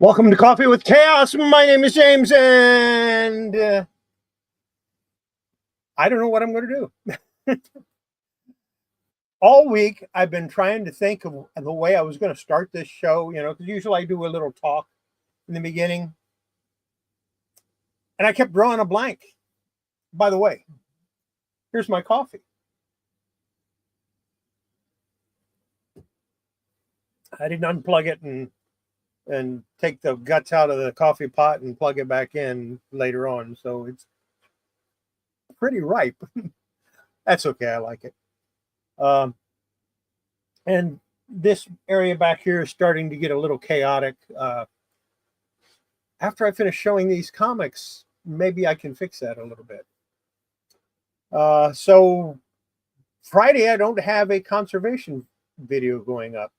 Welcome to Coffee with Chaos. My name is James, and I don't know what I'm going to do. All week, I've been trying to think of the way I was going to start this show, because usually I do a little talk in the beginning, and I kept drawing a blank. By the way, here's my coffee. I didn't unplug it and take the guts out of the coffee pot and plug it back in later on. So it's pretty ripe. That's okay. I like it. And this area back here is starting to get a little chaotic. After I finish showing these comics, maybe I can fix that a little bit. So Friday, I don't have a conservation video going up.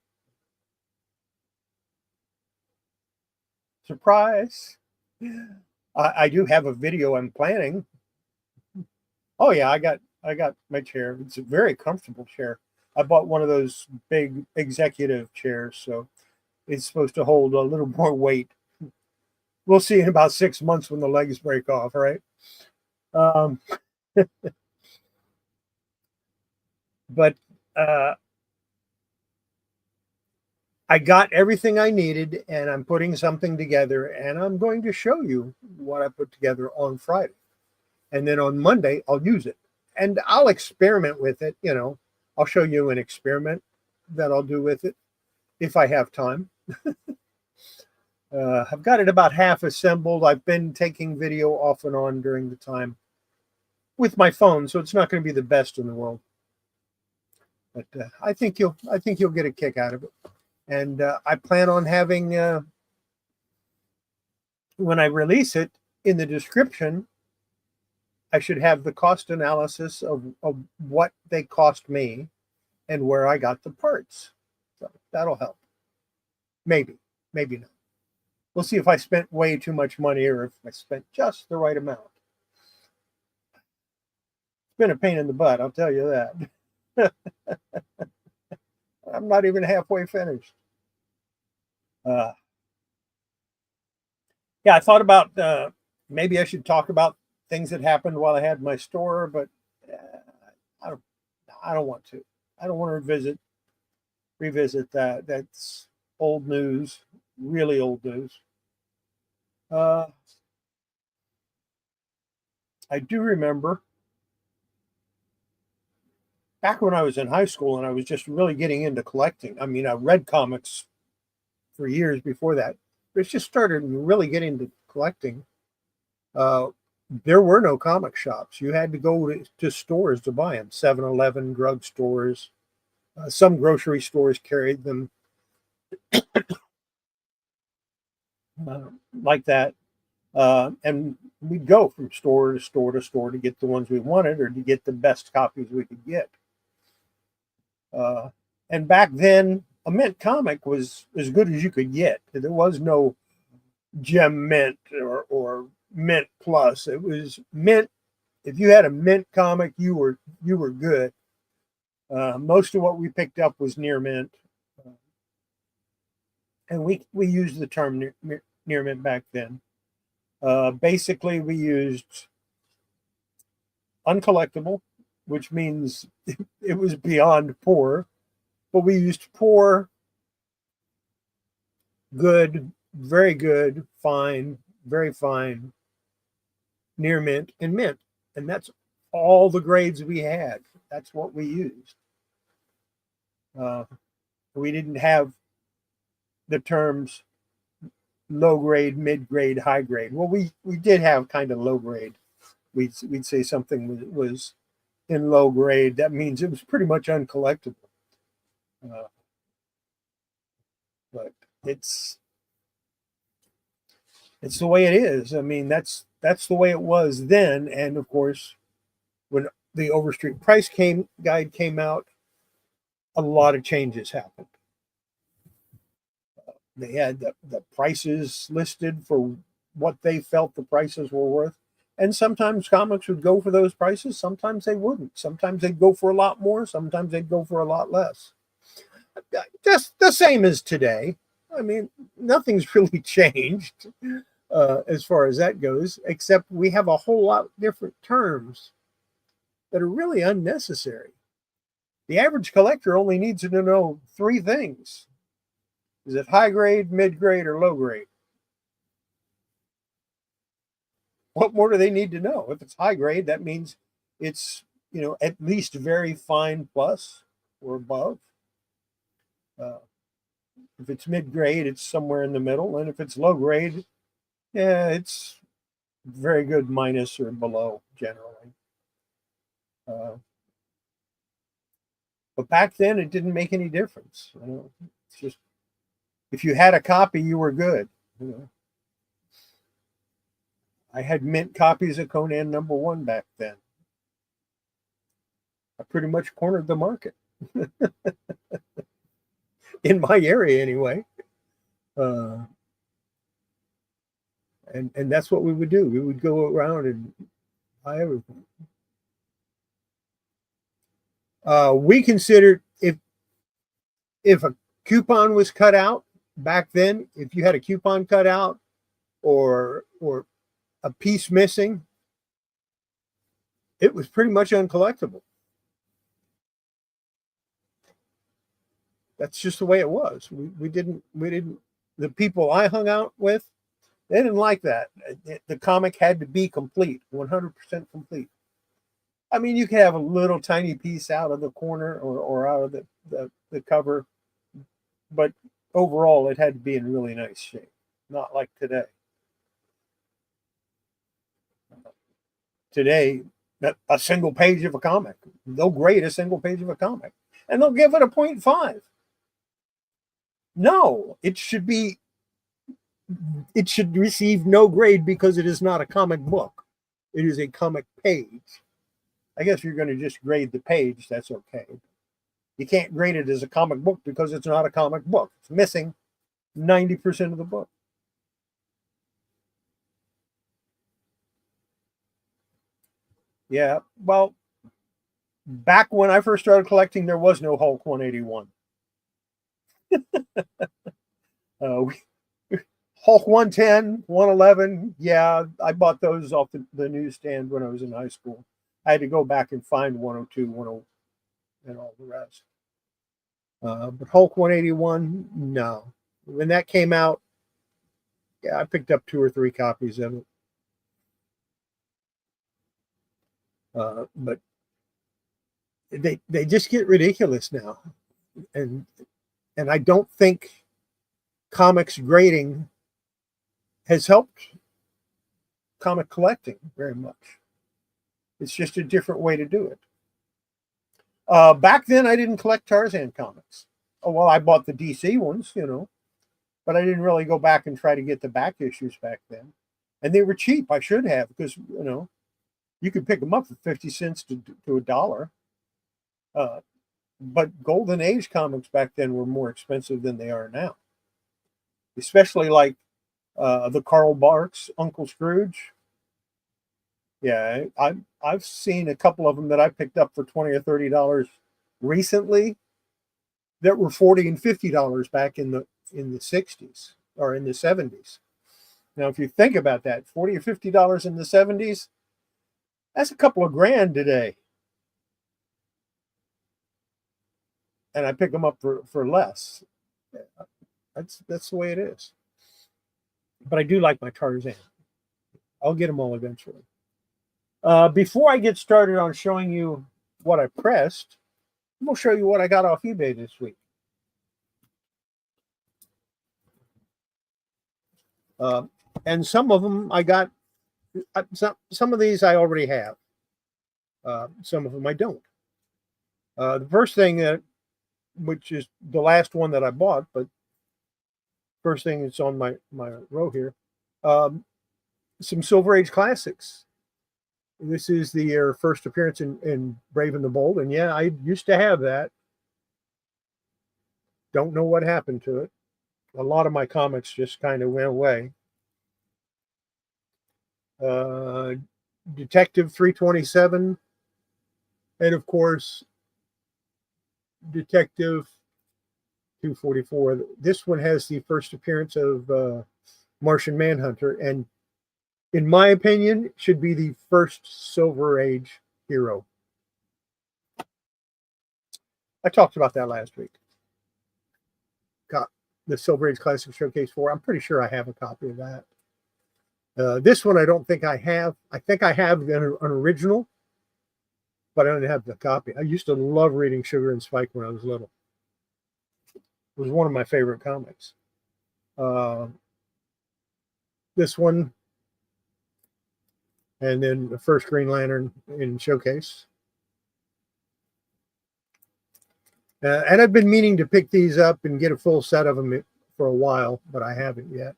Surprise. I do have a video I'm planning. Oh yeah, I got my chair. It's a very comfortable chair. I bought one of those big executive chairs, so it's supposed to hold a little more weight. We'll see in about 6 months when the legs break off, right? But I got everything I needed, and I'm putting something together, and I'm going to show you what I put together on Friday. And then on Monday, I'll use it. And I'll experiment with it, I'll show you an experiment that I'll do with it if I have time. I've got it about half assembled. I've been taking video off and on during the time with my phone, so it's not going to be the best in the world. But I think you'll get a kick out of it. And I plan on having, when I release it, in the description, I should have the cost analysis of what they cost me and where I got the parts. So that'll help. Maybe not. We'll see if I spent way too much money or if I spent just the right amount. It's been a pain in the butt, I'll tell you that. I'm not even halfway finished. Yeah, I thought about maybe I should talk about things that happened while I had my store, but I don't want to. I don't want to revisit that. That's old news, really old news. I do remember back when I was in high school and I was just really getting into collecting. I mean, I read comics for years before that. But it's just started really getting into collecting. There were no comic shops. You had to go to stores to buy them. 7-Eleven, drug stores. Some grocery stores carried them like that. And we'd go from store to store to store to get the ones we wanted or to get the best copies we could get. And back then, a mint comic was as good as you could get. There was no gem mint or mint plus. It was mint. If you had a mint comic, you were good. Most of what we picked up was near mint, and we used the term near mint back then. Basically, we used uncollectible, which means it was beyond poor, but we used poor, good, very good, fine, very fine, near mint, and mint. And that's all the grades we had. That's what we used. We didn't have the terms low grade, mid grade, high grade. Well, we did have kind of low grade. We'd say something was in low grade. That means it was pretty much uncollectible. But it's the way it is. I mean, that's the way it was then. And of course, when the Overstreet Price guide came out, a lot of changes happened. They had the prices listed for what they felt the prices were worth. And sometimes comics would go for those prices. Sometimes they wouldn't. Sometimes they'd go for a lot more. Sometimes they'd go for a lot less. Just the same as today. I mean, nothing's really changed as far as that goes, except we have a whole lot different terms that are really unnecessary. The average collector only needs to know three things. Is it high grade, mid grade, or low grade? What more do they need to know? If it's high grade, that means it's, at least very fine plus or above. Uh, if it's mid grade, it's somewhere in the middle. And if it's low grade, yeah, it's very good minus or below generally. But back then, it didn't make any difference. It's just if you had a copy, you were good. I had mint copies of Conan #1 back then. I pretty much cornered the market in my area, anyway. And that's what we would do. We would go around and buy everything. We considered if a coupon was cut out back then, if you had a coupon cut out or a piece missing, it was pretty much uncollectible. That's just the way it was. We didn't the people I hung out with, they didn't like that. The comic had to be complete, 100% complete. I mean, you could have a little tiny piece out of the corner or out of the cover, but overall it had to be in really nice shape, not like today. Today, a single page of a comic, they'll grade a single page of a comic and they'll give it a 0.5. No, it should receive no grade because it is not a comic book. It is a comic page. I guess you're going to just grade the page. That's okay. You can't grade it as a comic book because it's not a comic book. It's missing 90% of the book. Yeah, well, back when I first started collecting, there was no Hulk 181. Hulk 110, 111. Yeah, I bought those off the newsstand when I was in high school. I had to go back and find 102, 10, and all the rest. But Hulk 181, no. When that came out, yeah, I picked up 2 or 3 copies of it. But they just get ridiculous now, and I don't think comics grading has helped comic collecting very much. It's just a different way to do it. Back then, I didn't collect Tarzan comics. Oh, well, I bought the DC ones, but I didn't really go back and try to get the back issues back then. And they were cheap. I should have, because, you could pick them up for 50 cents to $1. But Golden Age comics back then were more expensive than they are now. Especially like the Karl Barks Uncle Scrooge. Yeah, I've seen a couple of them that I picked up for $20 or $30 recently that were $40 and $50 back in the 60s or in the 70s. Now, if you think about that, $40 or $50 in the 70s, that's a couple of grand today. And I pick them up for less. That's the way it is. But I do like my Tarzan. I'll get them all eventually. Before I get started on showing you what I pressed, I'm going to show you what I got off eBay this week. And some of them I got, some of these I already have. Some of them I don't. The first thing which is the last one that I bought, but first thing that's on my row here, some Silver Age classics. This is their first appearance in Brave and the Bold, and yeah, I used to have that. Don't know what happened to it. A lot of my comics just kind of went away. Detective 327, and of course, Detective 244. This one has the first appearance of Martian Manhunter, and in my opinion, should be the first Silver Age hero. I talked about that last week. Got the Silver Age Classic Showcase 4. I'm pretty sure I have a copy of that. This one I don't think I have. I think I have an original, but I don't have the copy. I used to love reading Sugar and Spike when I was little. It was one of my favorite comics. This one, and then the first Green Lantern in Showcase. And I've been meaning to pick these up and get a full set of them for a while, but I haven't yet.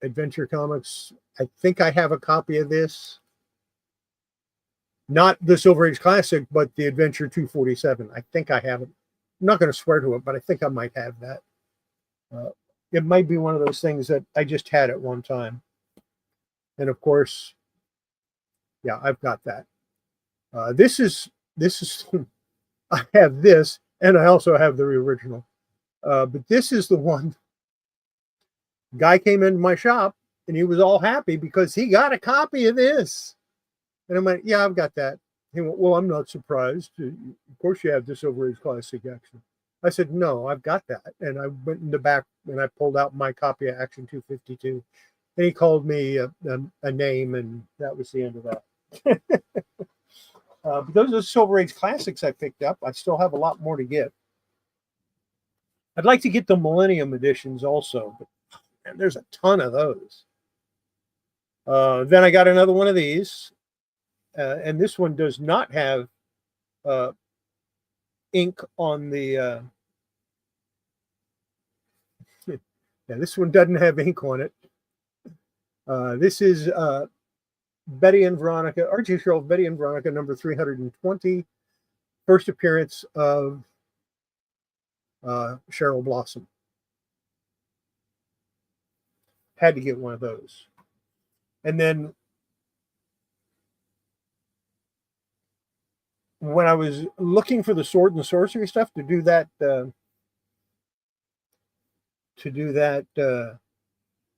Adventure Comics, I think I have a copy of this. Not the Silver Age Classic, but the Adventure 247. I think I have it. I'm not going to swear to it, but I think I might have that. It might be one of those things that I just had at one time. And of course, yeah, I've got that. This is I have this, and I also have the original. But this is the one. Guy came into my shop, and he was all happy because he got a copy of this. And I'm like, yeah, I've got that. He went, well, I'm not surprised. Of course you have this Silver Age Classic Action. I said, no, I've got that. And I went in the back, and I pulled out my copy of Action 252. And he called me a name, and that was the end of that. But those are the Silver Age Classics I picked up. I still have a lot more to get. I'd like to get the Millennium editions also, but man, there's a ton of those. Then I got another one of these, and this one does not have ink on the... yeah, this one doesn't have ink on it. This is Betty and Veronica, Archie Show, Betty and Veronica, number 320, first appearance of Cheryl Blossom. Had to get one of those. And then when I was looking for the sword and sorcery stuff to do that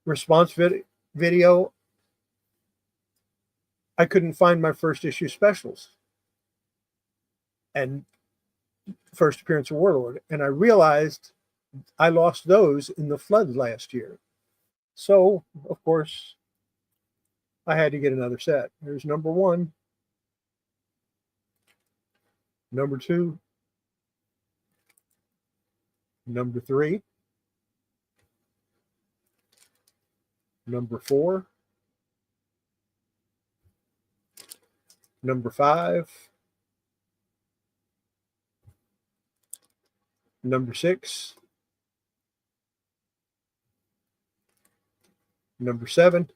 response video, I couldn't find my first issue specials and first appearance of Warlord. And I realized I lost those in the flood last year. So, of course, I had to get another set. There's number 1, number 2, number 3, number 4, number 5, number 6, number 7,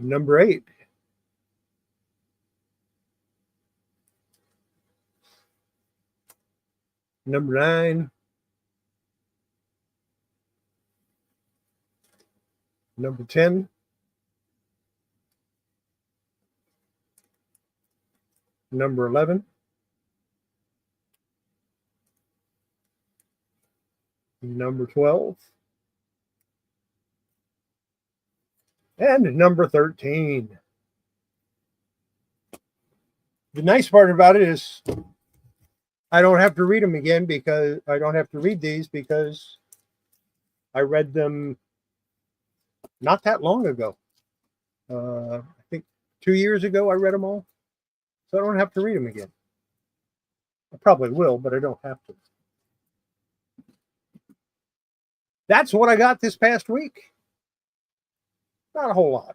number 8, number 9, number 10, number 11, number 12, and number 13. The nice part about it is I don't have to read them again because I don't have to read these because I read them not that long ago. I think 2 years ago I read them all. So I don't have to read them again. I probably will, but I don't have to. That's what I got this past week. Not a whole lot.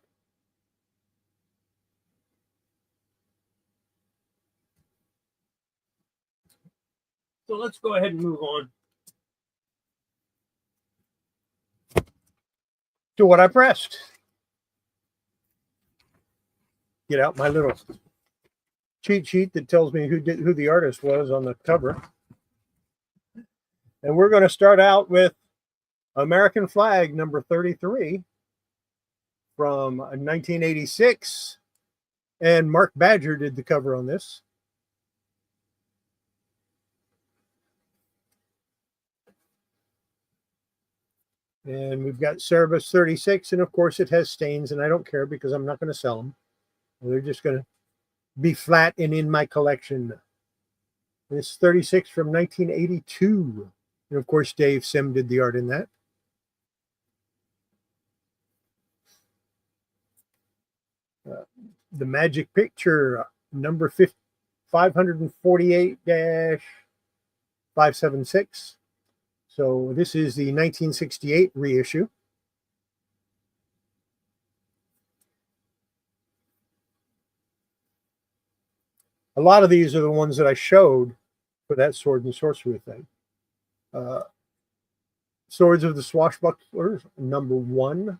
So let's go ahead and move on to what I pressed. Get out my little cheat sheet that tells me who the artist was on the cover. And we're going to start out with American Flag number 33, from 1986. And Mark Badger did the cover on this. And we've got Cerebus 36, and of course it has stains, and I don't care because I'm not going to sell them. They're just going to be flat and in my collection. This 36 from 1982. And of course, Dave Sim did the art in that. The Magic Picture, number 548-576. So this is the 1968 reissue. A lot of these are the ones that I showed for that Sword and Sorcery thing. Swords of the Swashbucklers, number 1.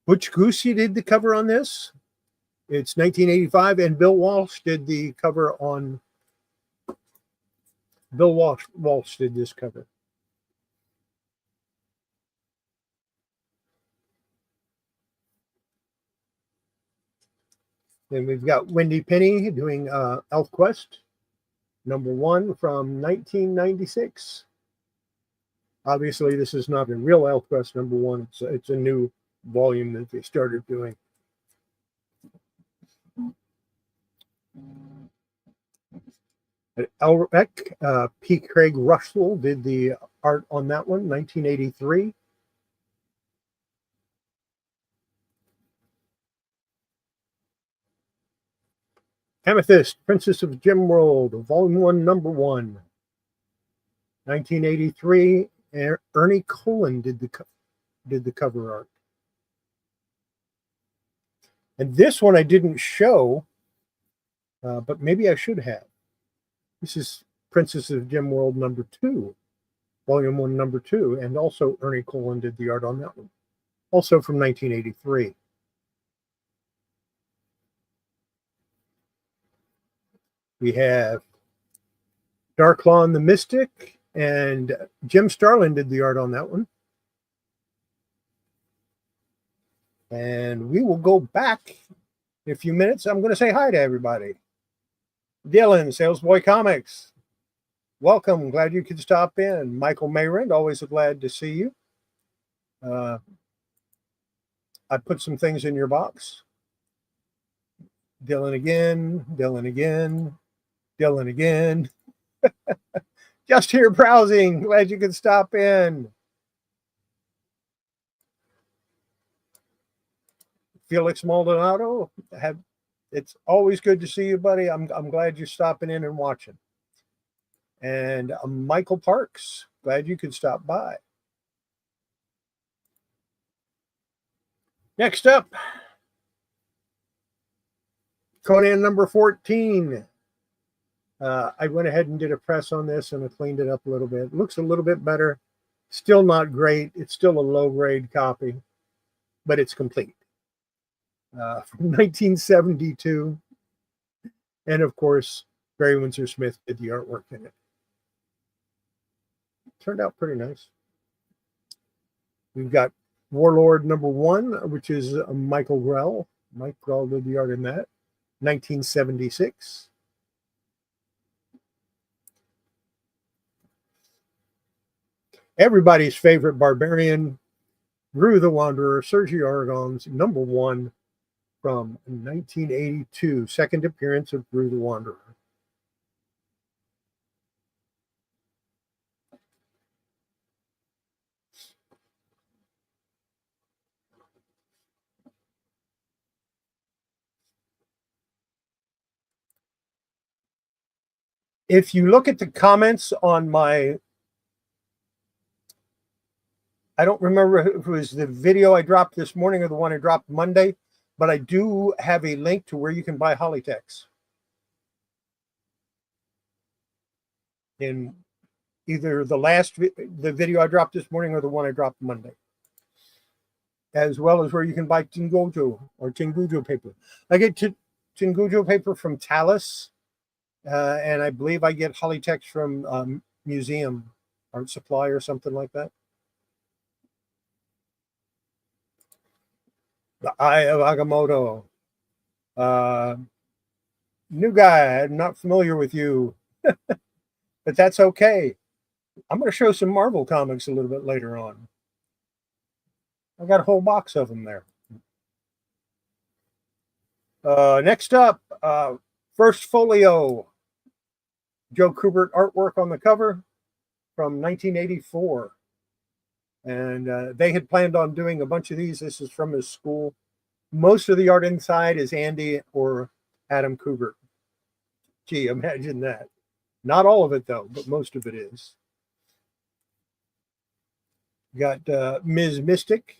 Butch Goosey did the cover on this. It's 1985, and Bill Walsh did the cover on. Bill Walsh did this cover. Then we've got Wendy Penny doing Elf Quest, number 1 from 1996. Obviously, this is not a real Elf Quest number 1. It's a new volume that they started doing. At Elrec, P. Craig Russell did the art on that one, 1983. Amethyst, Princess of Gemworld, Volume 1, Number 1, 1983. Ernie Colon did the cover art. And this one I didn't show, but maybe I should have. This is Princess of Gemworld number 2, Volume 1, Number 2, and also Ernie Colon did the art on that one, also from 1983. We have Darklon the Mystic, and Jim Starlin did the art on that one. And we will go back in a few minutes. I'm going to say hi to everybody. Dylan, Salesboy Comics, welcome. Glad you could stop in. Michael Mayrind, always glad to see you. I put some things in your box. Dylan again, Dylan again, Dylan again. Just here browsing. Glad you could stop in. Felix Maldonado, it's always good to see you, buddy. I'm glad you're stopping in and watching. And Michael Parks, glad you could stop by. Next up, Conan number 14. I went ahead and did a press on this, and I cleaned it up a little bit. It looks a little bit better. Still not great. It's still a low-grade copy, but it's complete. From 1972. And, of course, Barry Windsor Smith did the artwork in it. Turned out pretty nice. We've got Warlord number 1, which is Michael Grell. Mike Grell did the art in that. 1976. Everybody's favorite barbarian, Gru the Wanderer, Sergio Aragon's number 1 from 1982. Second appearance of Gru the Wanderer. If you look at the comments on my, I don't remember if it was the video I dropped this morning or the one I dropped Monday, but I do have a link to where you can buy Hollytex. In either the video I dropped this morning or the one I dropped Monday. As well as where you can buy Tingujo paper. I get Tingujo paper from Talus. And I believe I get Hollytex from Museum Art Supply or something like that. The Eye of Agamotto. Uh, New guy, I'm not familiar with you, but that's okay. I'm going to show some Marvel comics a little bit later on. I got a whole box of them there. Next up, First Folio. Joe Kubert artwork on the cover from 1984. And they had planned on doing a bunch of these. This is from his school. Most of the art inside is Andy or Adam Kubert. Gee, imagine that. Not all of it, though, but most of it is. Got Ms. Mystic,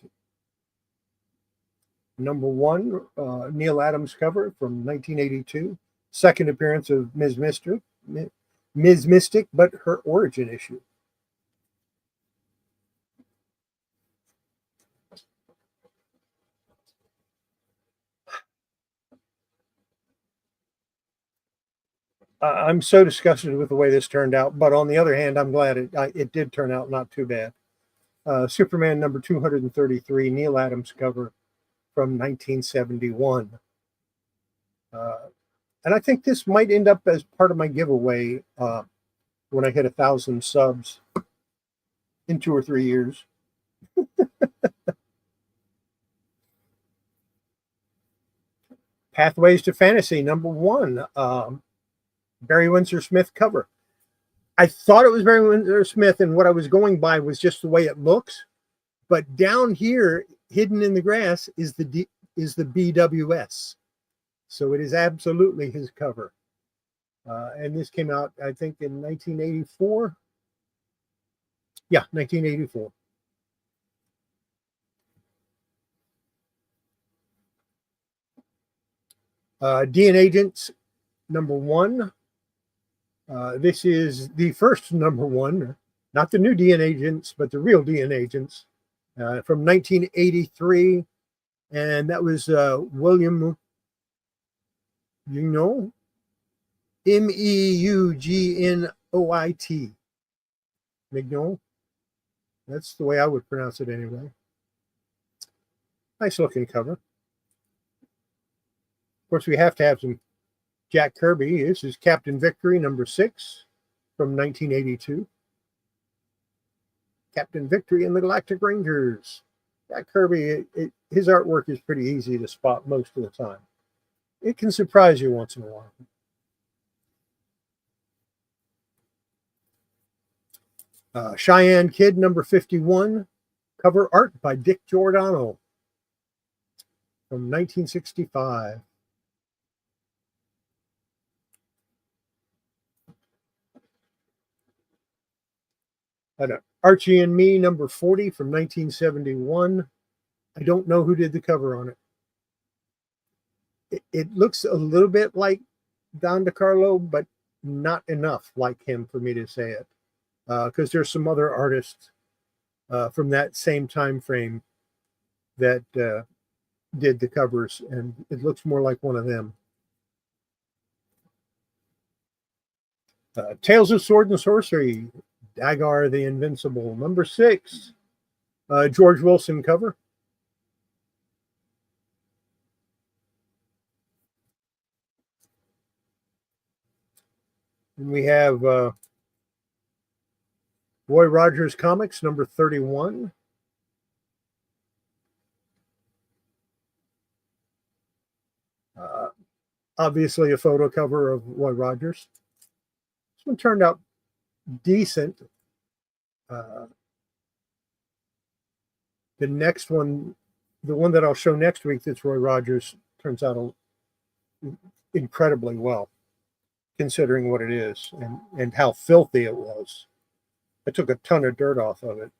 #1, Neil Adams cover from 1982. Second appearance of Ms. Mystic, but her origin issue. I'm so disgusted with the way this turned out, but on the other hand, I'm glad it did turn out not too bad. Superman #233, Neil Adams cover from 1971. And I think this might end up as part of my giveaway when I hit 1,000 subs in 2 or 3 years. Pathways to Fantasy #1, Barry Windsor Smith cover. I thought it was Barry Windsor Smith, and what I was going by was just the way it looks. But down here, hidden in the grass, is the BWS. So it is absolutely his cover. And this came out, I think, in 1984. Yeah, 1984. DNA Agents #1. This is the first #1, not the new DNA Agents, but the real DNA Agents from 1983. And that was William, Meugnot, Meugnoit. Meugnot. That's the way I would pronounce it anyway. Nice looking cover. Of course, we have to have some Jack Kirby. This is Captain Victory #6 from 1982. Captain Victory and the Galactic Rangers. Jack Kirby, his artwork is pretty easy to spot most of the time. It can surprise you once in a while. Cheyenne Kid #51, cover art by Dick Giordano from 1965. Archie and Me #40 from 1971. I don't know who did the cover on it. It looks a little bit like Don DeCarlo, but not enough like him for me to say it. Because there's some other artists from that same time frame that did the covers, and it looks more like one of them. Tales of Sword and Sorcery, Dagar the Invincible #6, George Wilson cover. And we have Roy Rogers Comics #31. Obviously a photo cover of Roy Rogers. This one turned out decent. The next one, the one that I'll show next week, that's Roy Rogers, turns out incredibly well, considering what it is and how filthy it was. I took a ton of dirt off of it.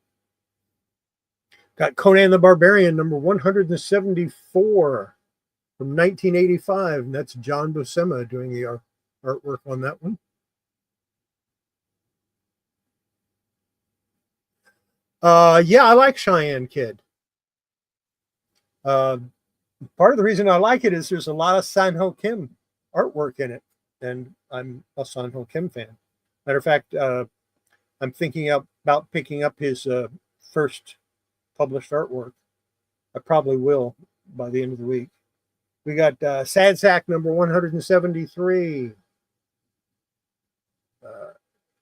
Got Conan the Barbarian #174 from 1985, and that's John Buscema doing the artwork on that one. Yeah, I like Cheyenne Kid. Part of the reason I like it is there's a lot of San Ho Kim artwork in it, and I'm a San Ho Kim fan. Matter of fact, I'm thinking about picking up his first published artwork. I probably will by the end of the week. We got Sad Sack number 173.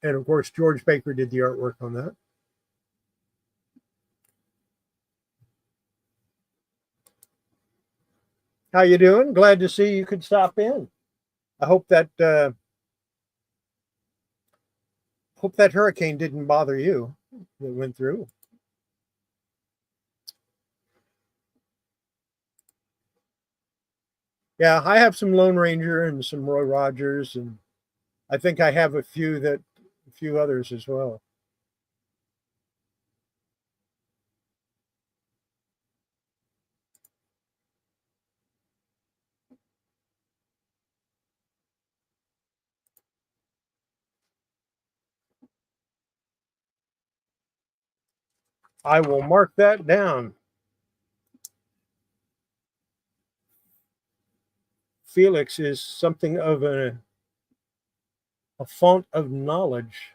And of course, George Baker did the artwork on that. How you doing? Glad to see you could stop in. I hope that hurricane didn't bother you that went through. Yeah, I have some Lone Ranger and some Roy Rogers, and I think I have a few others as well. I will mark that down. Felix is something of a font of knowledge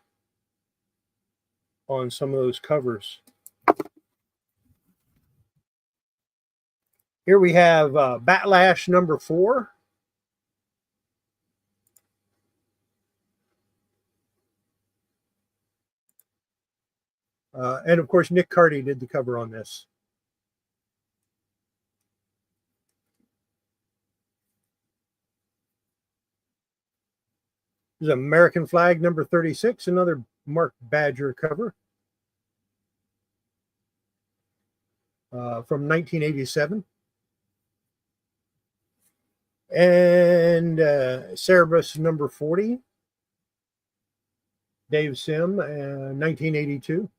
on some of those covers. Here we have Batlash number 4. And of course, Nick Carty did the cover on this. There's American Flag number 36, another Mark Badger cover from 1987. And Cerebus number 40, Dave Sim, 1982.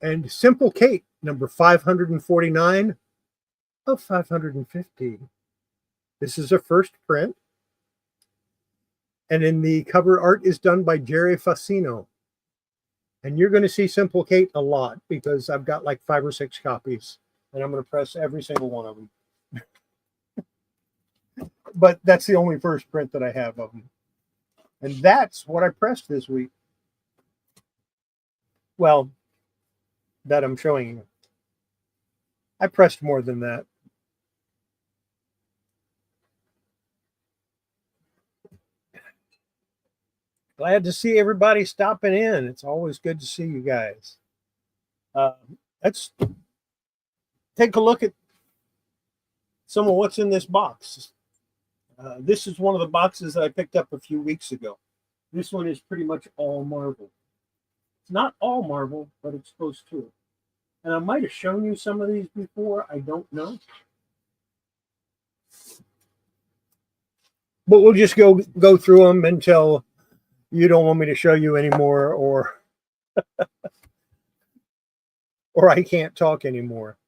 And Simple Kate, number 549 of 550. This is a first print. And in the cover art is done by Jerry Facino. And you're going to see Simple Kate a lot because I've got like 5 or 6 copies. And I'm going to press every single one of them. But that's the only first print that I have of them. And that's what I pressed this week. Well, that I'm showing you. I pressed more than that. Glad to see everybody stopping in. It's always good to see you guys. Let's take a look at some of what's in this box. This is one of the boxes that I picked up a few weeks ago. This one is pretty much all Marvel. It's not all Marvel, but it's close to it. And I might have shown you some of these before. I don't know. But we'll just go through them until you don't want me to show you anymore, or or I can't talk anymore.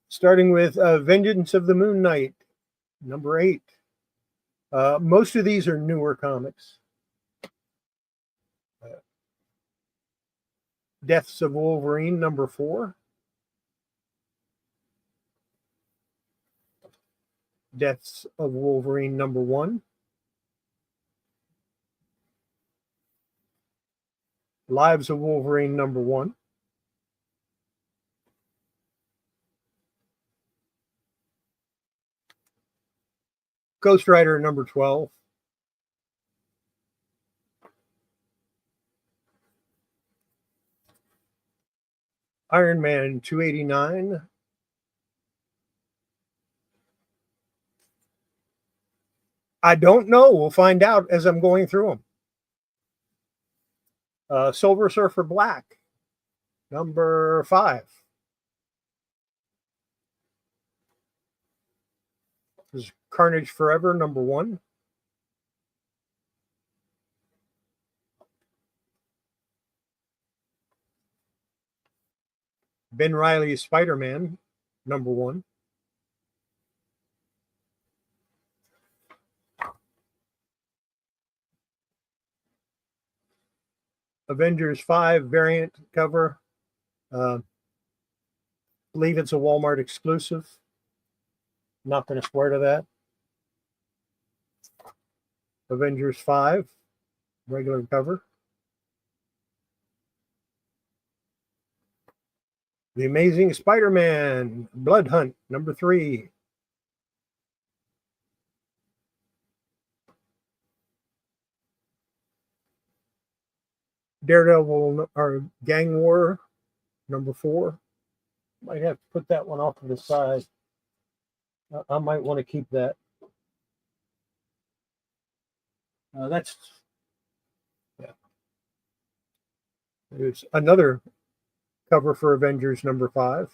Starting with Vengeance of the Moon Knight, number 8. Most of these are newer comics. Deaths of Wolverine, number 4. Deaths of Wolverine, number 1. Lives of Wolverine, number 1. Ghost Rider, number 12. Iron Man 289. I don't know. We'll find out as I'm going through them. Silver Surfer Black, number 5. This is Carnage Forever, number 1. Ben Reilly's Spider-Man, number 1. Avengers 5 variant cover. Believe it's a Walmart exclusive. Not going to swear to that. Avengers 5, regular cover. The Amazing Spider-Man, Blood Hunt, number 3. Daredevil, or Gang War, number 4. Might have to put that one off to the side. I might want to keep that. That's, yeah. There's another cover for Avengers number 5.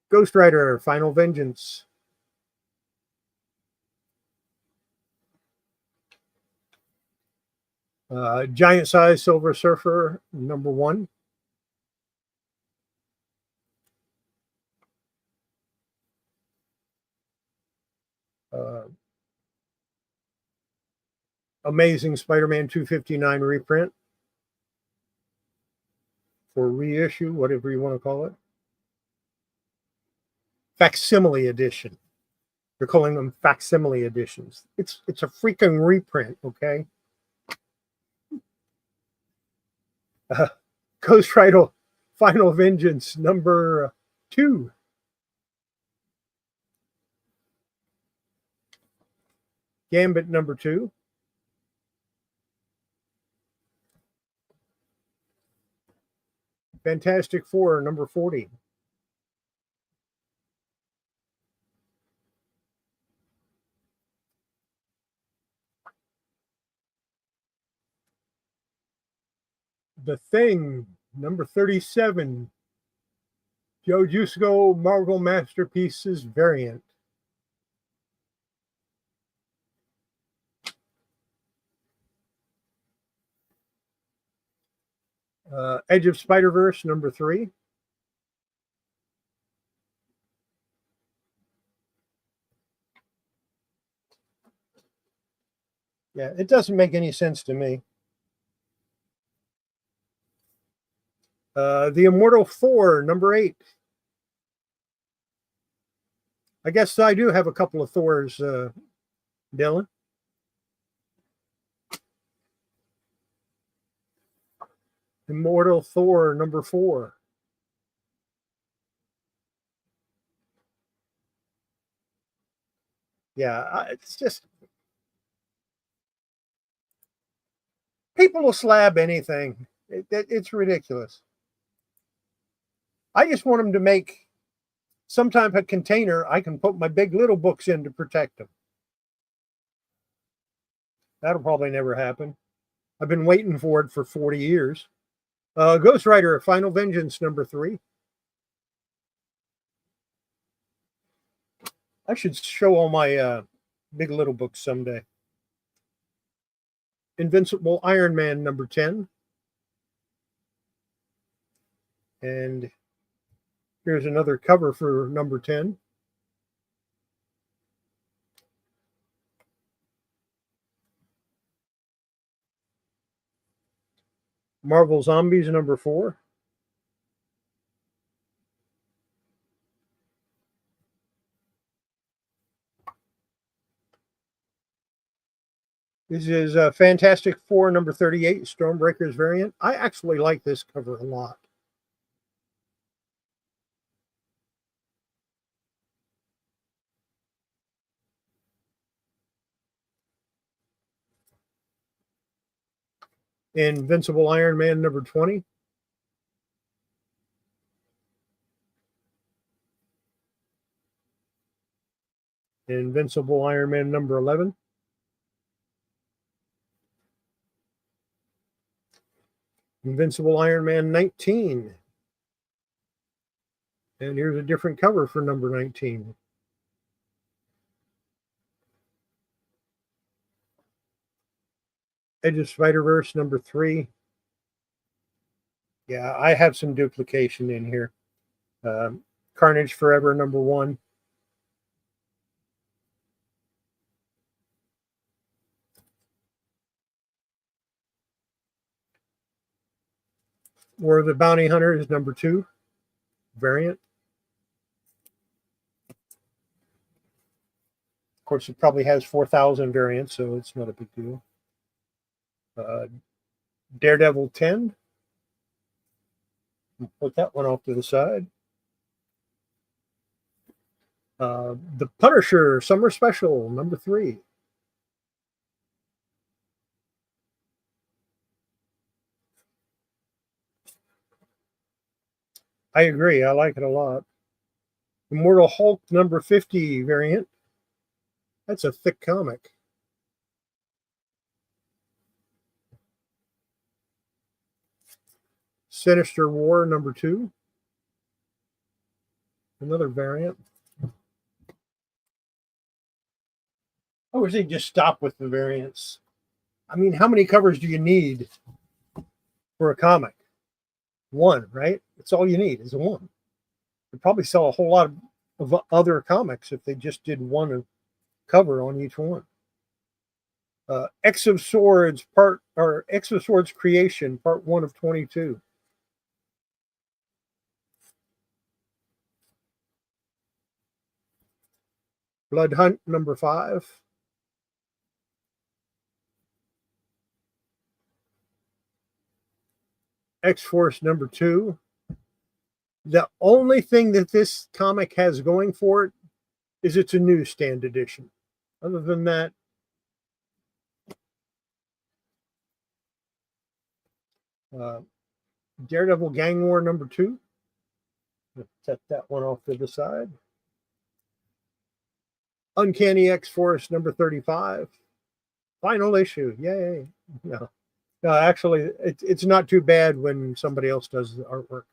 Ghost Rider, Final Vengeance. Giant Size Silver Surfer, number 1. Amazing Spider-Man 259 reprint for reissue, whatever you want to call it. Facsimile edition. They're calling them facsimile editions. It's a freaking reprint, okay? Ghost Rider Final Vengeance number 2. Gambit number 2. Fantastic Four number 40. The Thing number 37. Joe Jusko Marvel Masterpieces variant. Edge of Spider-Verse number 3. Yeah, it doesn't make any sense to me. The Immortal Thor number 8. I guess I do have a couple of Thors, Dylan. Immortal Thor number 4. Yeah, it's just people will slab anything. It's ridiculous. I just want them to make some type of container I can put my big little books in to protect them. That'll probably never happen. I've been waiting for it for 40 years. Ghost Rider Final Vengeance number 3. I should show all my big little books someday. Invincible Iron Man number 10. And here's another cover for number 10. Marvel Zombies number 4. This is Fantastic Four number 38, Stormbreakers variant. I actually like this cover a lot. Invincible Iron Man number 20. Invincible Iron Man number 11. Invincible Iron Man 19. And here's a different cover for number 19. Edge of Spider-Verse number 3. Yeah, I have some duplication in here. Carnage Forever number 1. War of the Bounty Hunter is number 2 variant. Of course, it probably has 4,000 variants, so it's not a big deal. Daredevil 10. Put that one off to the side. The Punisher Summer Special, number 3. I agree. I like it a lot. Immortal Hulk number 50 variant. That's a thick comic. Sinister War number 2. Another variant. I wish they'd just stop with the variants. I mean, how many covers do you need for a comic? One, right? That's all you need is one. They'd probably sell a whole lot of other comics if they just did one cover on each one. X of Swords X of Swords Creation, part 1 of 22. Blood Hunt number 5. X-Force number 2. The only thing that this comic has going for it is it's a newsstand edition. Other than that, Daredevil Gang War number 2. Let's set that one off to the side. Uncanny X-Force number 35. Final issue. Yay. No, actually, it's not too bad when somebody else does the artwork.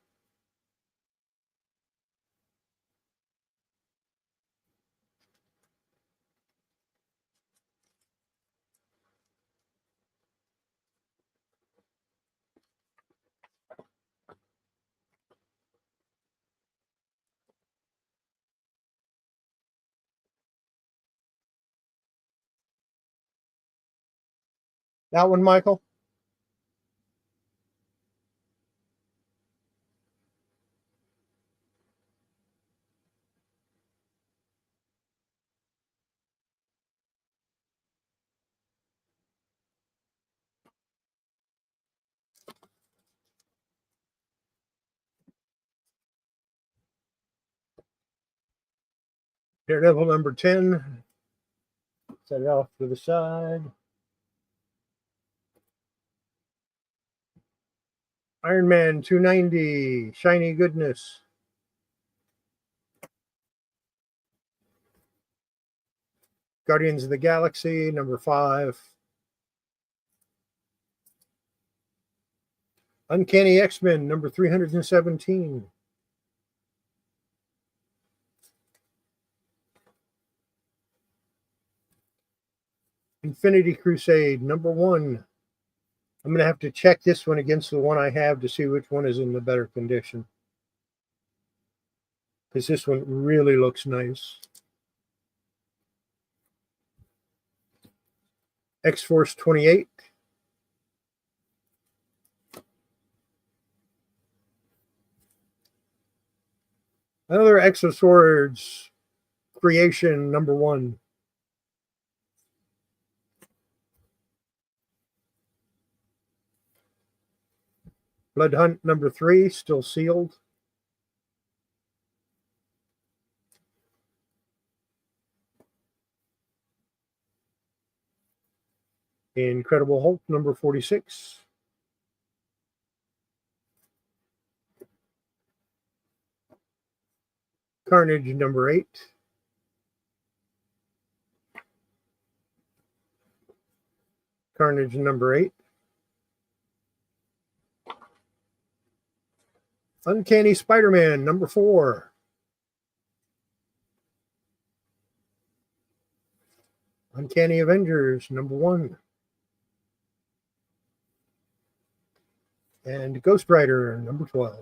That one, Michael? Daredevil number 10. Set it off to the side. Iron Man 290. Shiny Goodness. Guardians of the Galaxy number 5. Uncanny X-Men number 317. Infinity Crusade number 1. I'm going to have to check this one against the one I have to see which one is in the better condition, because this one really looks nice. X-Force 28. Another X of Swords Creation number 1. Blood Hunt number 3, still sealed. Incredible Hulk number 46. Carnage number 8. Carnage number 8. Uncanny Spider-Man number 4. Uncanny Avengers number 1. And Ghost Rider number 12.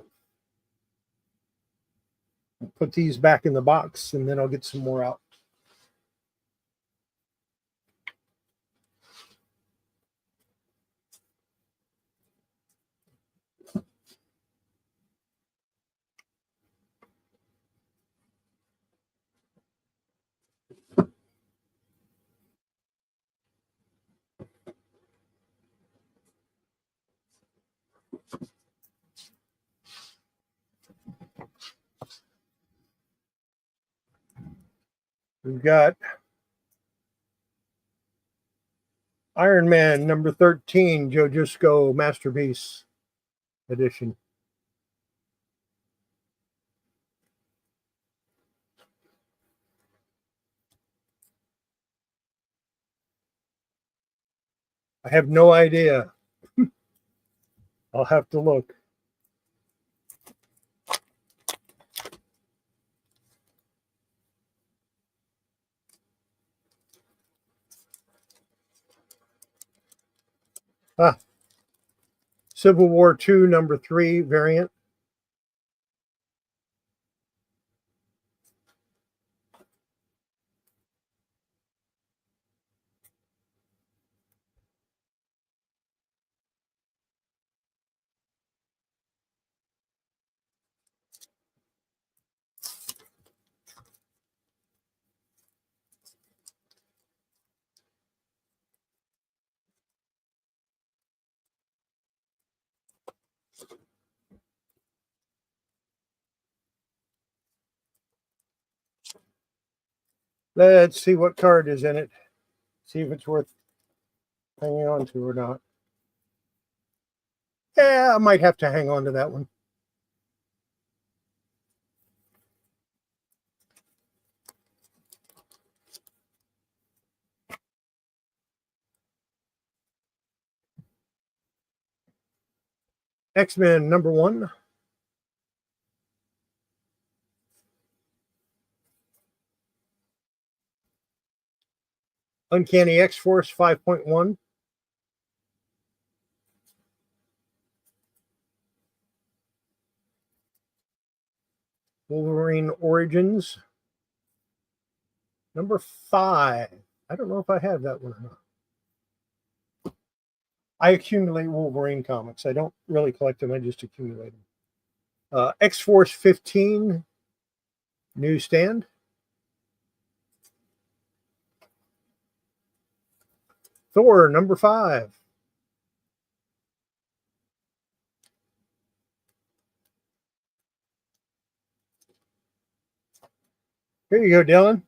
I'll put these back in the box and then I'll get some more out. We've got Iron Man number 13, Joe Jusko Masterpiece Edition. I have no idea. I'll have to look. Ah, Civil War II number 3 variant. Let's see what card is in it. See if it's worth hanging on to or not. Yeah, I might have to hang on to that one. X-Men number 1. Uncanny X-Force 5.1. Wolverine Origins number 5. I don't know if I have that one or not. I accumulate Wolverine comics. I don't really collect them. I just accumulate them. X-Force 15 newsstand. Thor number 5. Here you go, Dylan.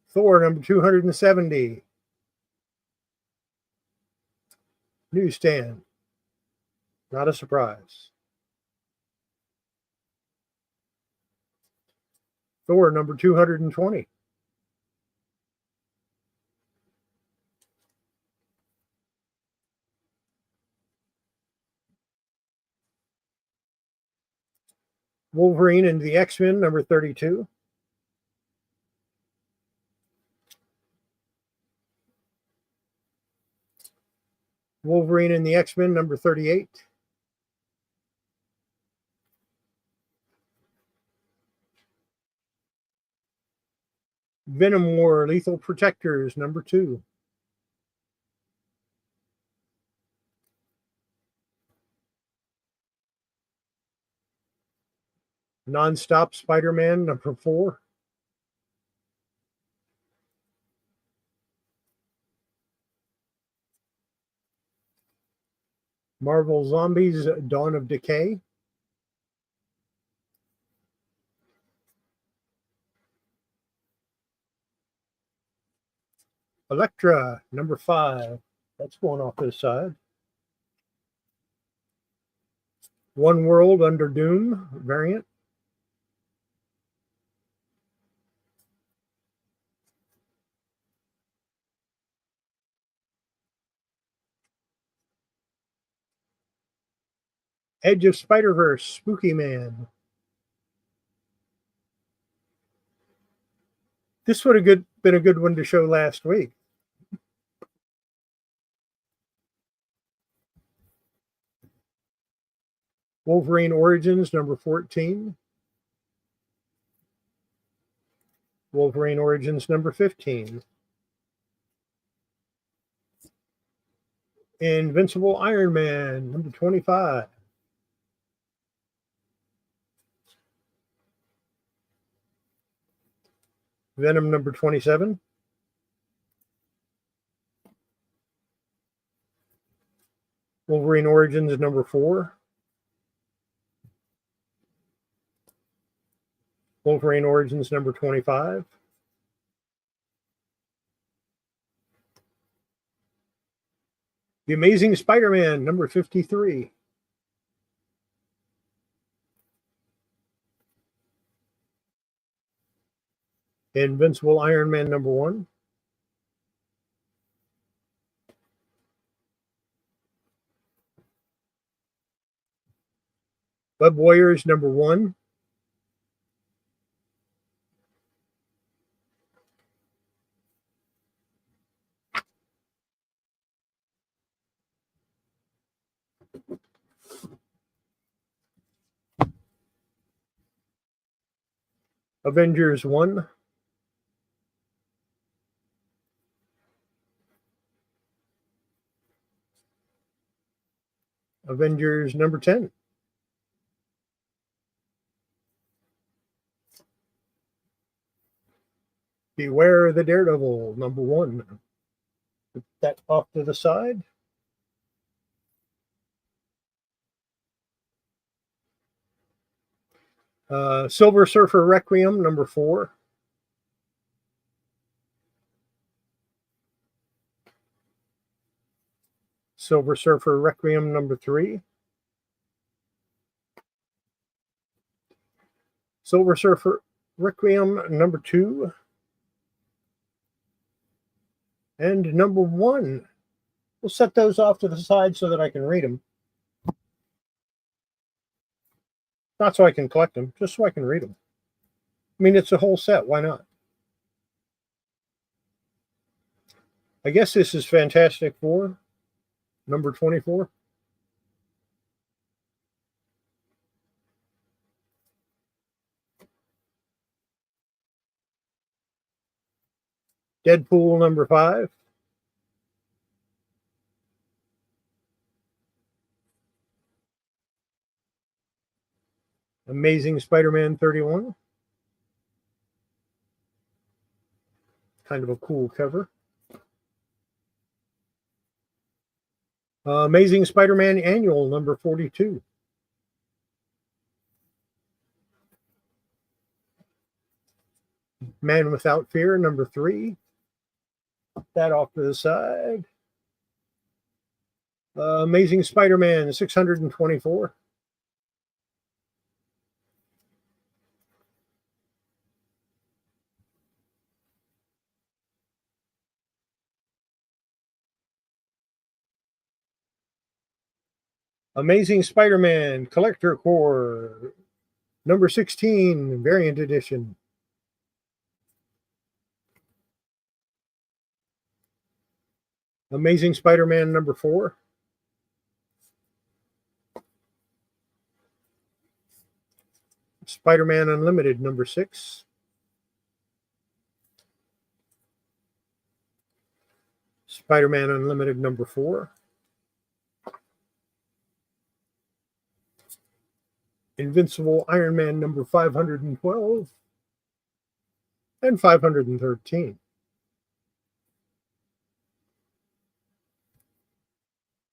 Thor number 270. Newsstand. Not a surprise. Thor number 220. Wolverine and the X-Men number 32. Wolverine and the X-Men number 38. Venom War Lethal Protectors number 2. Non-Stop Spider-Man number 4. Marvel Zombies Dawn of Decay. Elektra number 5. That's going off this side. One World Under Doom variant. Edge of Spider-Verse Spooky Man. This would have been a good one to show last week. Wolverine Origins number 14. Wolverine Origins number 15. Invincible Iron Man number 25. Venom number 27. Wolverine Origins number 4. Wolverine Origins number 25. The Amazing Spider-Man number 53. Invincible Iron Man number 1. Web Warriors number 1. Avengers 1. Avengers number 10. Beware the Daredevil number 1. Put that off to the side. Silver Surfer Requiem number 4. Silver Surfer Requiem number 3. Silver Surfer Requiem number 2. And number 1. We'll set those off to the side so that I can read them. Not so I can collect them, just so I can read them. I mean, it's a whole set. Why not? I guess this is Fantastic Four, number 24. Deadpool number 5. Amazing Spider-Man 31. Kind of a cool cover. Amazing Spider-Man Annual number 42. Man Without Fear number 3. Put that off to the side. Amazing Spider-Man 624. Amazing Spider-Man Collector Core number 16, Variant Edition. Amazing Spider-Man number 4. Spider-Man Unlimited number 6. Spider-Man Unlimited number 4. Invincible Iron Man number 512 and 513.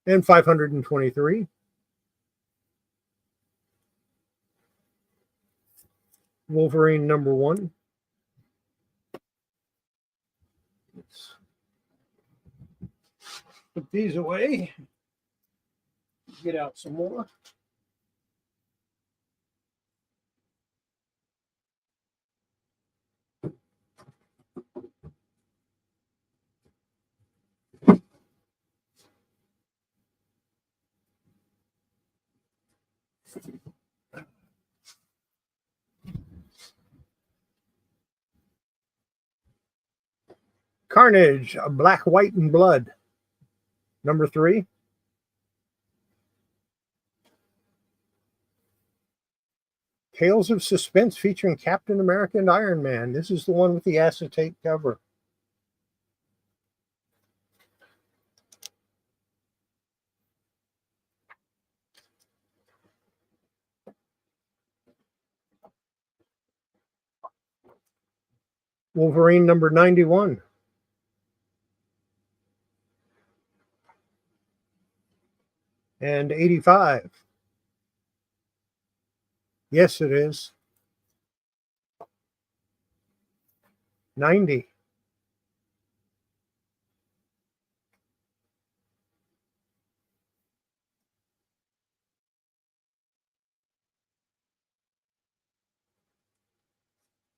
And 523. Wolverine number 1. Let's put these away. Get out some more. Carnage, Black, White, and Blood, number 3. Tales of Suspense featuring Captain America and Iron Man. This is the one with the acetate cover. Wolverine number 91. And 85. Yes, it is. 90.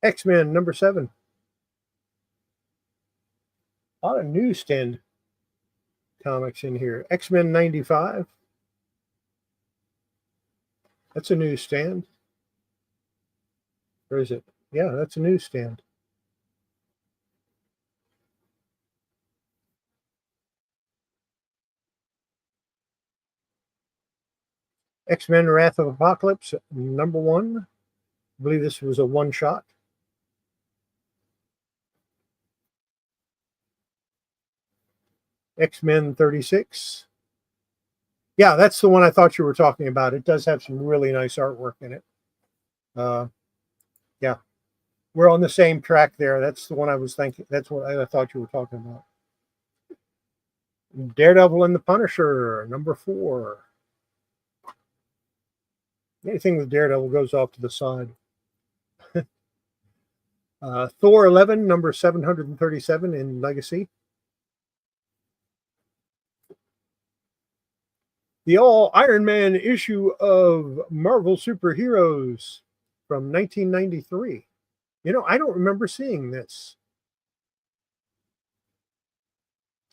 X-Men number 7. A lot of newsstand comics in here. X-Men 95. That's a newsstand. Or is it? Yeah, that's a newsstand. X-Men Wrath of Apocalypse number 1. I believe this was a one-shot. X-Men 36. Yeah, that's the one I thought you were talking about. It does have some really nice artwork in it. Yeah, we're on the same track there. That's the one I was thinking. That's what I thought you were talking about. Daredevil and the Punisher, number 4. Anything with Daredevil goes off to the side. Thor 11, number 737 in Legacy. The All Iron Man issue of Marvel Superheroes from 1993. You know, I don't remember seeing this.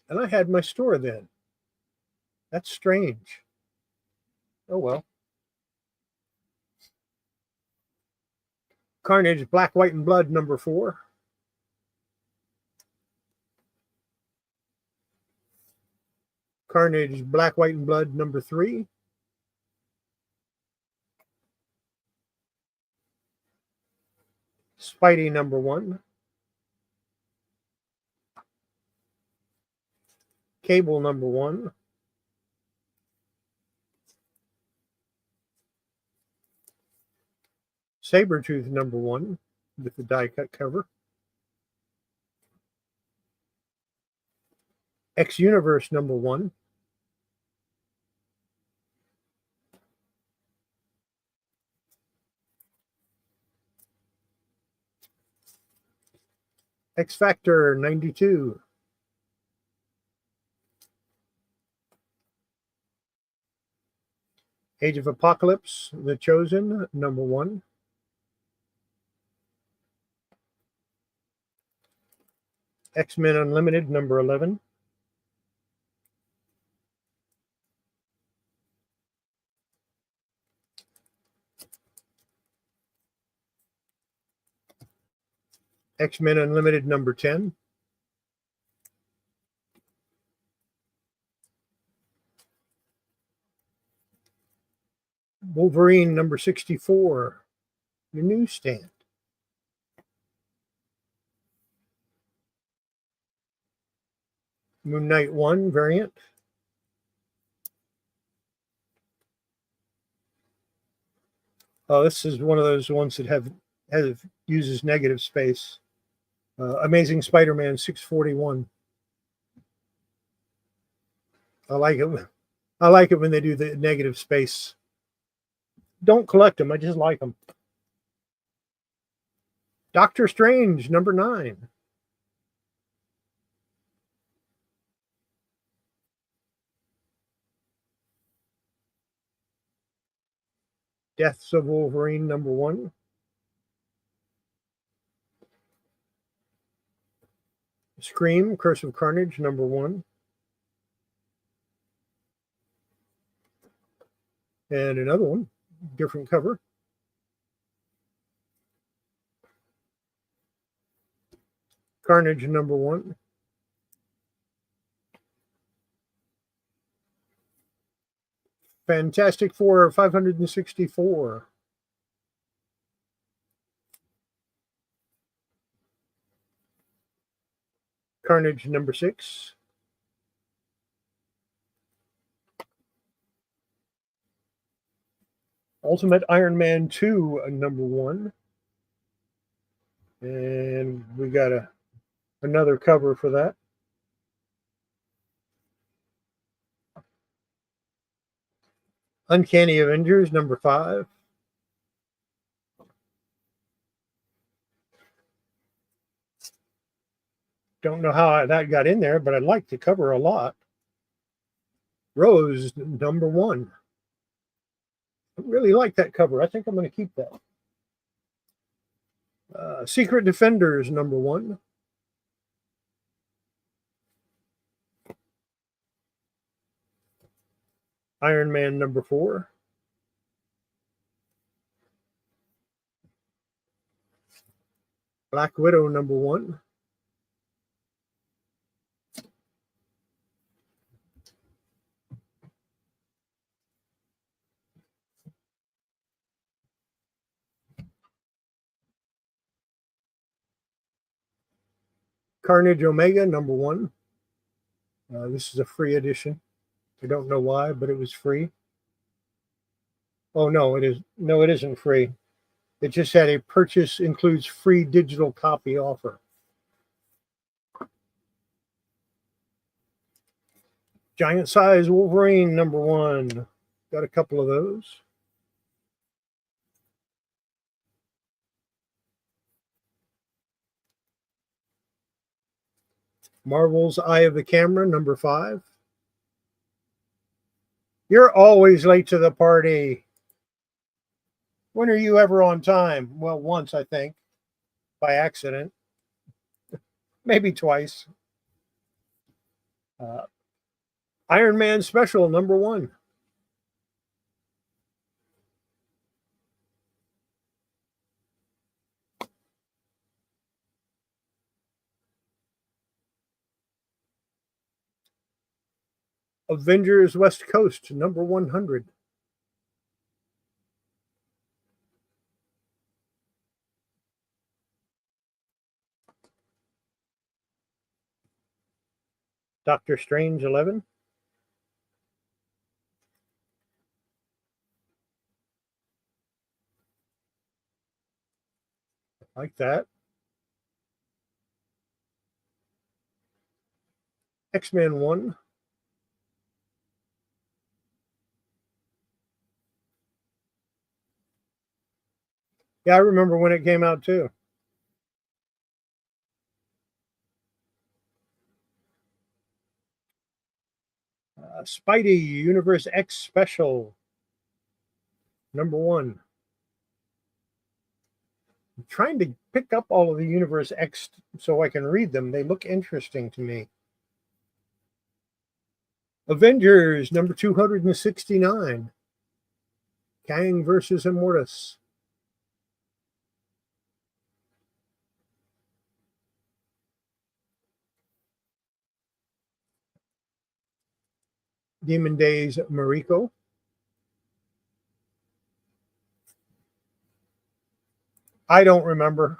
And I had my store then. That's strange. Oh well. Carnage, Black, White, and Blood, number 4. Carnage, Black, White, and Blood, number 3. Spidey, number 1. Cable, number 1. Sabretooth, number 1, with the die-cut cover. X-Universe, number 1. X-Factor, 92. Age of Apocalypse, The Chosen, number 1. X-Men Unlimited, number 11. X-Men Unlimited, number 10. Wolverine, number 64. Your newsstand. Moon Knight 1 variant. Oh, this is one of those ones that uses negative space. Amazing Spider-Man 641. I like it. I like it when they do the negative space. Don't collect them. I just like them. Doctor Strange, number 9. Deaths of Wolverine, number 1. Scream, Curse of Carnage, number 1. And another one, different cover. Carnage, number 1. Fantastic Four, 564. Carnage, number 6. Ultimate Iron Man 2, number 1. And we got another cover for that. Uncanny Avengers, number 5. Don't know how that got in there, but I like the cover a lot. Rose, #1. I really like that cover. I think I'm going to keep that. Secret Defenders, #1. Iron Man, #4. Black Widow, #1. Carnage Omega, #1. This is a free edition. I don't know why, but it was free. Oh no, it is. No, it isn't free. It just had a purchase includes free digital copy offer. Giant size Wolverine, #1. Got a couple of those. Marvel's Eye of the Camera, #5. You're always late to the party. When are you ever on time? Well, once, I think, by accident. Maybe twice. Iron Man Special, #1. Avengers West Coast, #100. Doctor Strange, 11. Like that. X-Men 1. Yeah, I remember when it came out too. Spidey Universe X Special, #1. I'm trying to pick up all of the Universe X so I can read them. They look interesting to me. Avengers #269. Kang versus Immortus. Demon Days Mariko. I don't remember.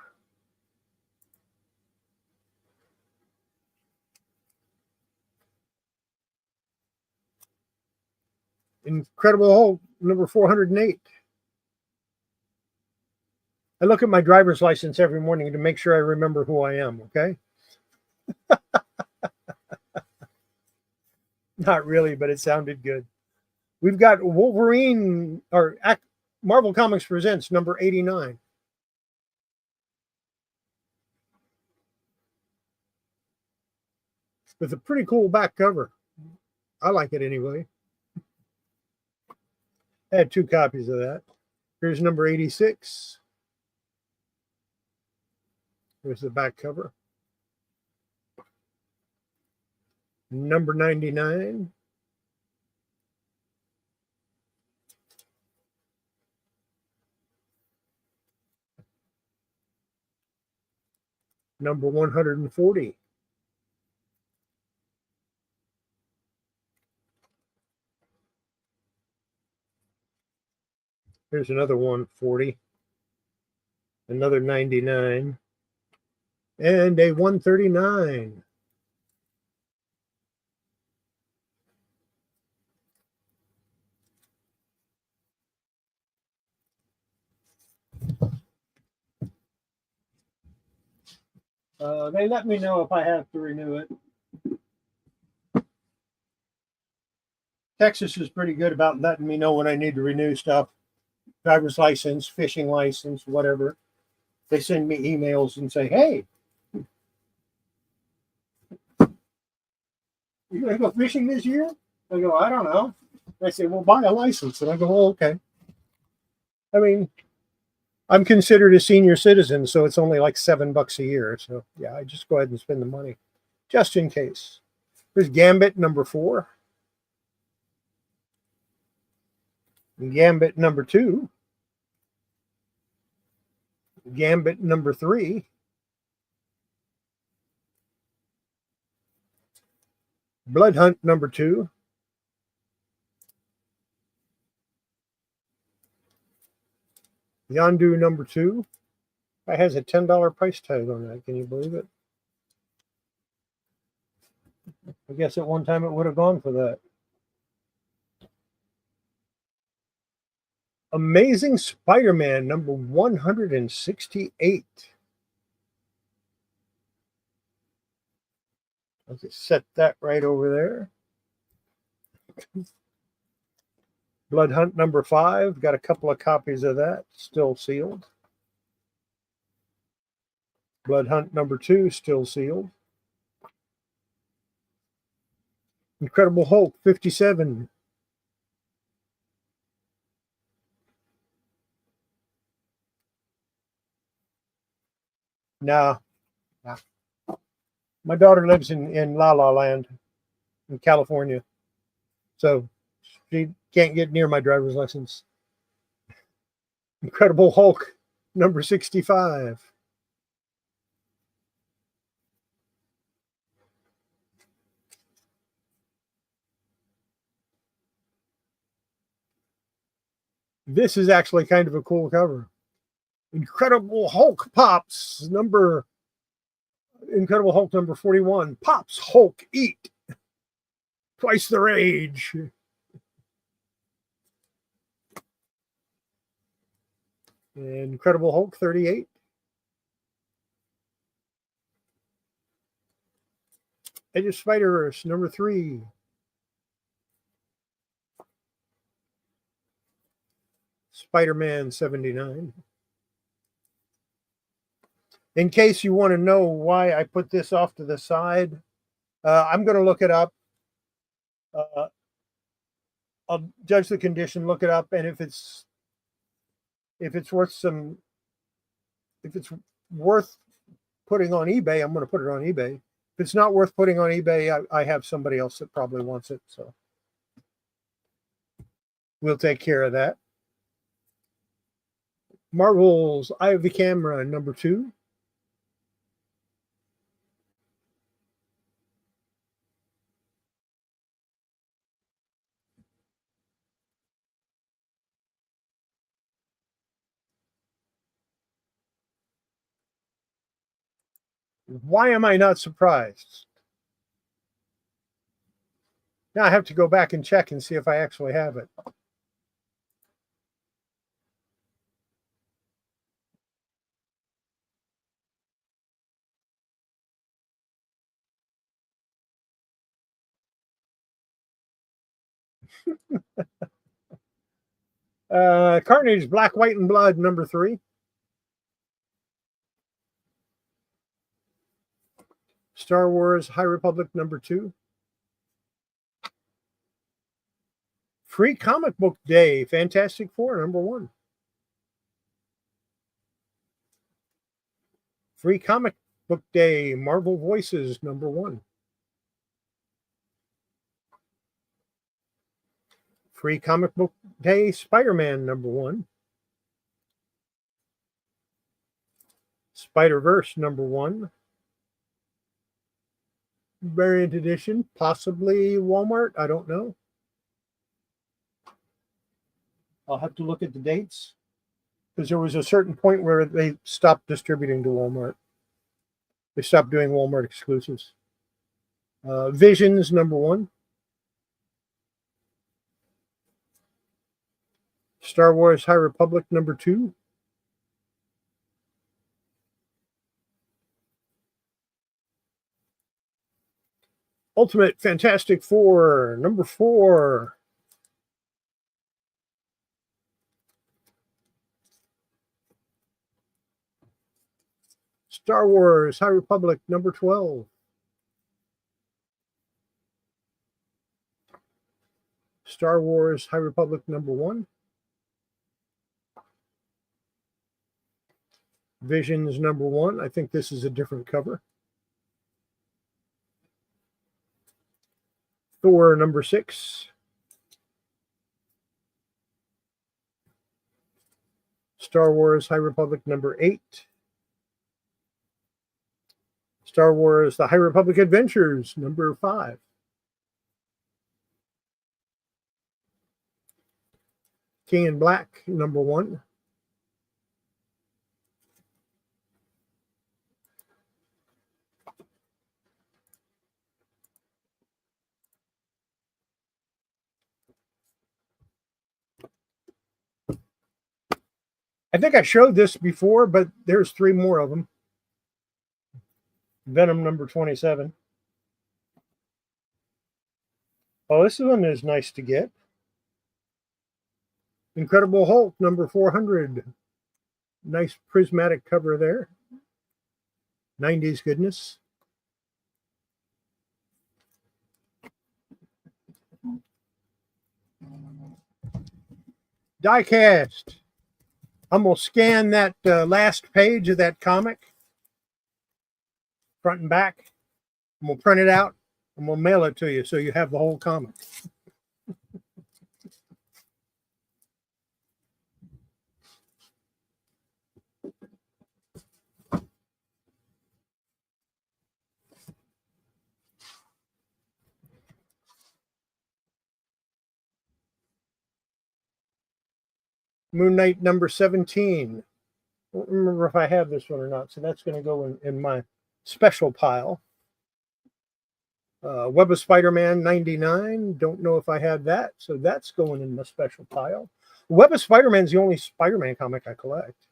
Incredible Hulk #408. I look at my driver's license every morning to make sure I remember who I am, okay? Not really, but it sounded good. We've got Wolverine, or Marvel Comics Presents #89. With a pretty cool back cover. I like it anyway. I had 2 copies of that. Here's #86. Here's the back cover. #99. #140. Here's another 140. Another 99. And a 139. They let me know if I have to renew it. Texas is pretty good about letting me know when I need to renew stuff. Driver's license, fishing license, whatever. They send me emails and say, hey, You gonna go fishing this year? I go, I don't know. They say, well, buy a license. And I go, oh, okay. I mean, I'm considered a senior citizen, so it's only like $7 a year. So yeah, I just go ahead and spend the money just in case. There's Gambit number 4. And Gambit number 2. Gambit number 3. Blood Hunt number 2. Yondu number 2. That has a $10 price tag on that. Can you believe it? I guess at one time it would have gone for that. Amazing Spider-Man number 168. I'll just set that right over there. Blood Hunt number 5. Got a couple of copies of that, still sealed. Blood Hunt number 2, still sealed. Incredible Hulk 57. Nah. My daughter lives in La La Land in California, so she can't get near my driver's license. Incredible Hulk number 65. This is actually kind of a cool cover. Incredible Hulk Pops Incredible Hulk number 41. Pops Hulk Eat. Twice the rage. And Incredible Hulk 38. Edge of Spider-Verse number 3. Spider-Man 79. In case you want to know why I put this off to the side, I'm going to look it up. I'll judge the condition, look it up, and if it's worth putting on eBay, I'm going to put it on eBay. If it's not worth putting on eBay, I have somebody else that probably wants it, so we'll take care of that. Marvel's Eye of the Camera number 2. Why am I not surprised? Now I have to go back and check and see if I actually have it. Carnage Black, White, and Blood number 3. Star Wars High Republic number 2. Free Comic Book Day Fantastic Four number 1. Free Comic Book Day Marvel Voices number 1. Free Comic Book Day Spider-Man number 1. Spider-Verse number 1. Variant edition, possibly Walmart, I don't know. I'll have to look at the dates because there was a certain point where they stopped distributing to Walmart. They stopped doing Walmart exclusives. Visions number 1. Star Wars High Republic number 2. Ultimate Fantastic Four number 4. Star Wars High Republic number 12. Star Wars High Republic #1. Visions #1. I think this is a different cover. Thor #6. Star Wars High Republic #8. Star Wars The High Republic Adventures #5. King in Black #1. I think I showed this before, but there's 3 more of them. Venom #27. Oh, this one is nice to get. Incredible Hulk #400. Nice prismatic cover there. 90s goodness. Diecast. I'm going to scan that last page of that comic, front and back. I'm going to print it out. I'm going to mail it to you so you have the whole comic. Moon Knight #17. I don't remember if I have this one or not, so that's going to go in my special pile. Web of Spider-Man '99. Don't know if I have that, so that's going in my special pile. Web of Spider-Man is the only Spider-Man comic I collect.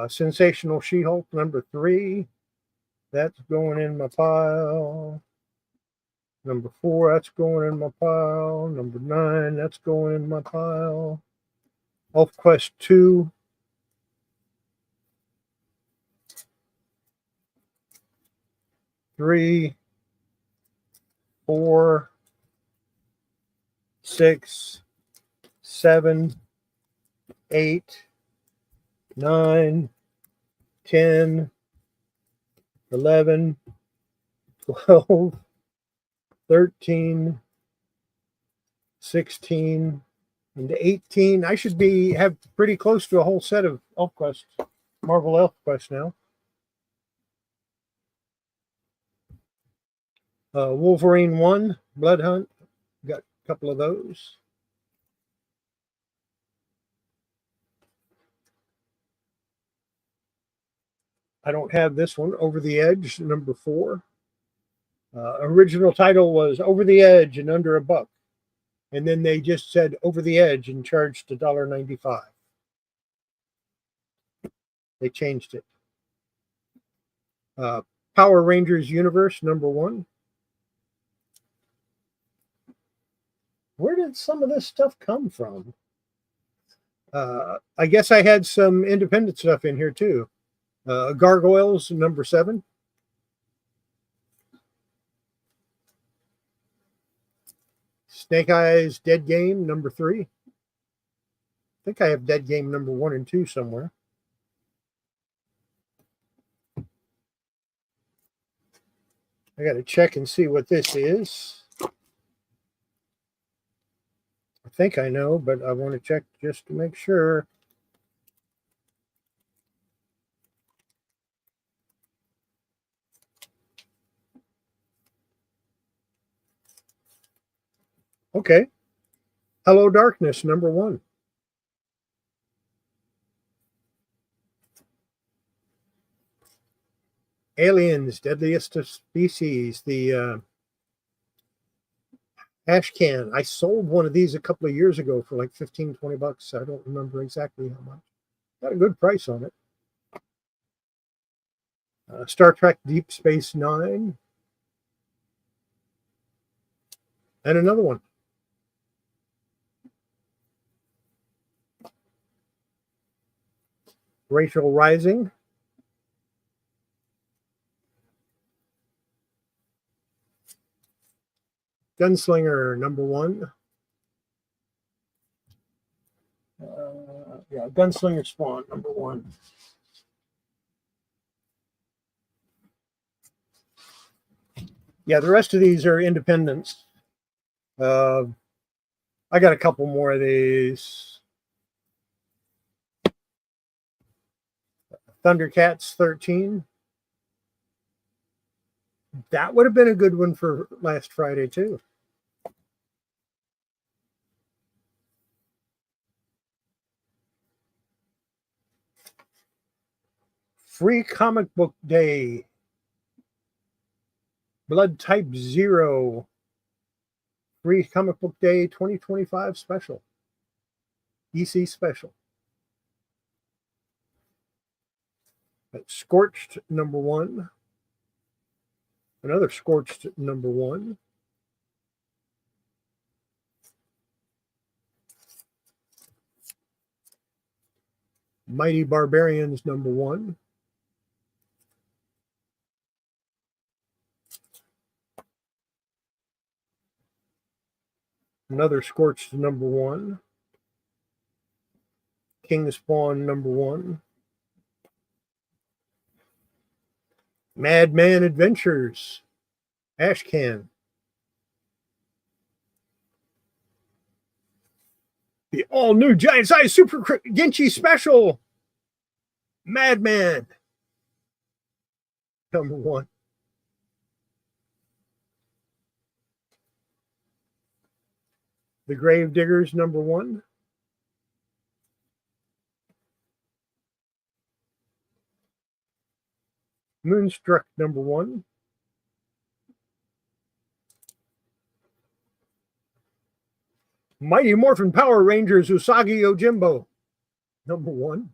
Sensational She-Hulk #3. That's going in my pile. #4, that's going in my pile. #9, that's going in my pile. ElfQuest 2. Three, 4, 6, 7, 8, 9, 10, 11, 12, 13, 16, and 18. I should have pretty close to a whole set of ElfQuest, Marvel ElfQuest now. Wolverine 1, Blood Hunt. Got a couple of those. I don't have this one. Over the Edge #4. Original title was Over the Edge and Under a Buck. And then they just said Over the Edge and charged $1.95. They changed it. Power Rangers Universe #1. Where did some of this stuff come from? I guess I had some independent stuff in here too. Gargoyles #7. Snake Eyes Dead Game #3. I think I have Dead Game #1 and 2 somewhere. I got to check and see what this is. I think I know, but I want to check just to make sure. Okay. Hello Darkness #1. Aliens, Deadliest of Species, the ash can. I sold one of these a couple of years ago for like 15, 20 bucks. I don't remember exactly how much. Got a good price on it. Star Trek Deep Space Nine. And another one. Rachel Rising. Gunslinger #1. Yeah, Gunslinger Spawn #1. Yeah, the rest of these are independents. I got a couple more of these. Thundercats 13. That would have been a good one for last Friday, too. Free Comic Book Day. Blood Type 0. Free Comic Book Day 2025 special. EC special. Scorched #1. Another Scorched #1. Mighty Barbarians #1. Another Scorched #1. King Spawn #1. Madman Adventures. Ashcan. The all-new giant-size Super Genchi special. Madman #1. The Gravediggers #1. Moonstruck #1. Mighty Morphin Power Rangers Usagi Yojimbo #1.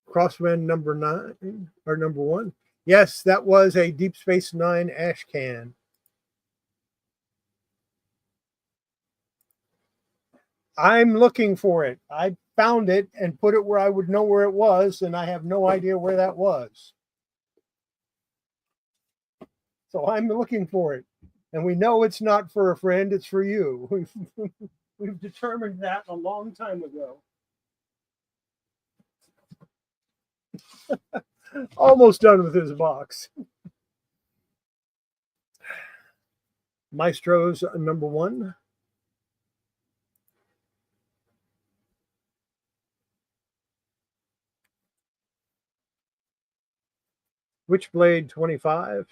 Crosswind #9 or #1. Yes, that was a Deep Space Nine Ashcan. I'm looking for it. I found it and put it where I would know where it was, and I have no idea where that was. So I'm looking for it. And we know it's not for a friend, it's for you. We've determined that a long time ago. Almost done with his box. Maestro's #1. Witchblade 25.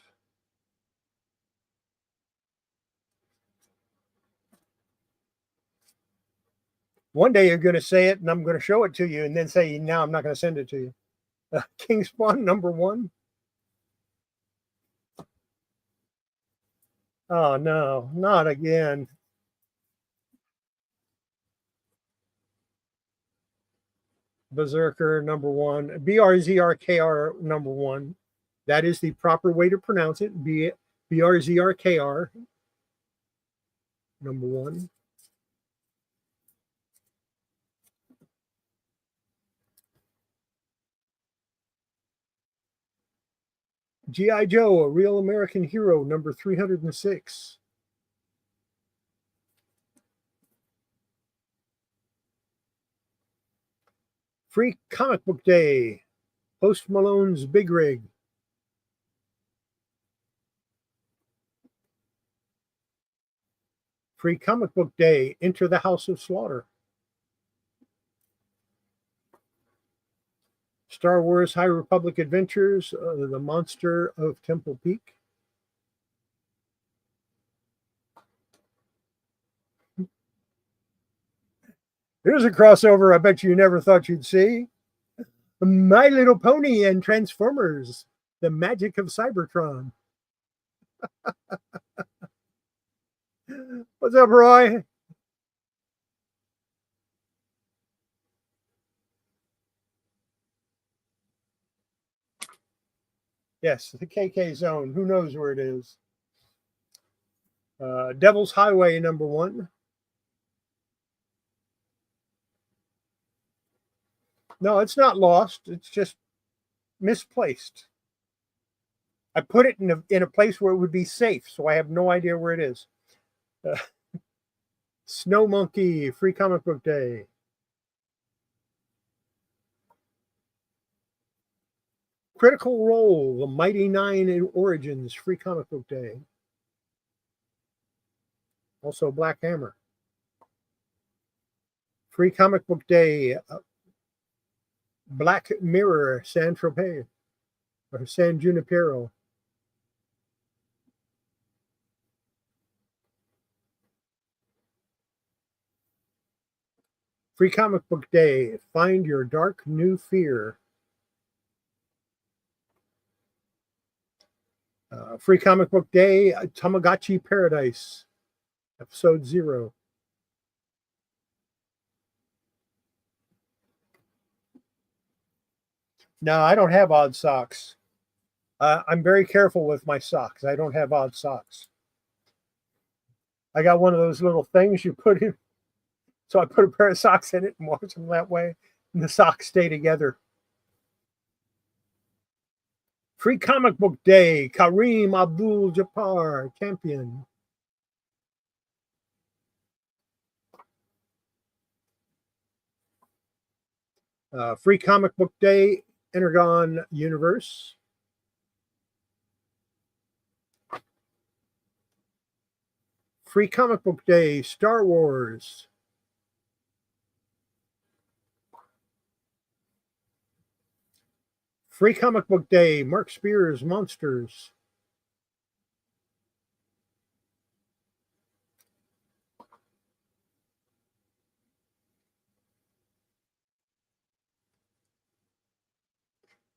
One day you're going to say it and I'm going to show it to you and then say, now I'm not going to send it to you. King Spawn #1. Oh, no, not again. Berserker #1. BRZRKR #1. That is the proper way to pronounce it. BRZRKR #1. G.I. Joe, A Real American Hero #306. Free Comic Book Day. Post Malone's Big Rig. Free Comic Book Day. Enter the House of Slaughter. Star Wars High Republic Adventures, The Monster of Temple Peak. Here's a crossover I bet you never thought you'd see. My Little Pony and Transformers, The Magic of Cybertron. What's up, Roy? Yes, the KK Zone. Who knows where it is? Devil's Highway #1. No, it's not lost. It's just misplaced. I put it in a place where it would be safe, so I have no idea where it is. Uh, Snow Monkey, Free Comic Book Day. Critical Role, The Mighty Nine in Origins, Free Comic Book Day. Also Black Hammer. Free Comic Book Day, Black Mirror, San Tropez, or San Junipero. Free Comic Book Day, Find Your Dark New Fear. Free Comic Book Day, Tamagotchi Paradise, Episode 0. No, I don't have odd socks. I'm very careful with my socks. I don't have odd socks. I got one of those little things you put in. So I put a pair of socks in it and wash them that way, and the socks stay together. Free Comic Book Day, Kareem Abdul-Jabbar, champion. Free Comic Book Day, Energon Universe. Free Comic Book Day, Star Wars. Free Comic Book Day, Mark Spears Monsters.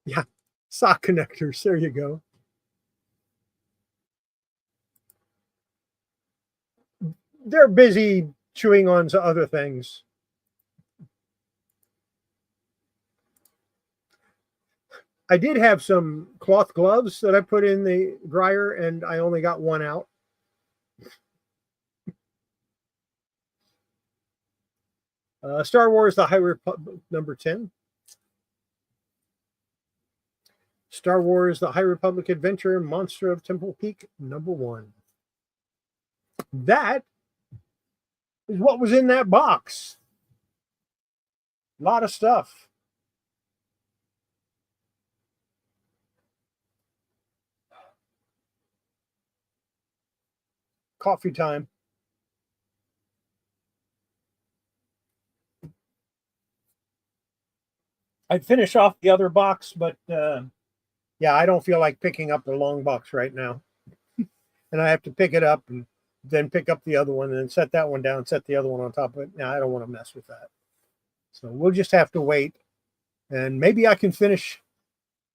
Yeah, sock connectors. There you go. They're busy chewing on to other things. I did have some cloth gloves that I put in the dryer, and I only got one out. Star Wars, The High Republic, number 10. Star Wars, The High Republic Adventure, Monster of Temple Peak, number 1. That is what was in that box. A lot of stuff. Coffee time. I'd finish off the other box, but yeah, I don't feel like picking up the long box right now. And I have to pick it up and then pick up the other one and then set that one down, set the other one on top of it. Now, I don't want to mess with that. So we'll just have to wait. And maybe I can finish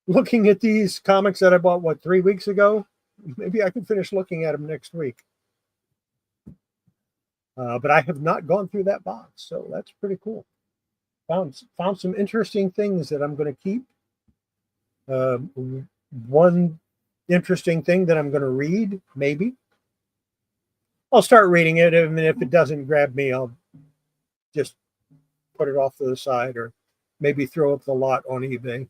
looking at these comics that I bought, 3 weeks ago? Maybe I can finish looking at them next week. But I have not gone through that box, so that's pretty cool. Found some interesting things that I'm going to keep. One interesting thing that I'm going to read, maybe. I'll start reading it, and if it doesn't grab me, I'll just put it off to the side or maybe throw up the lot on eBay.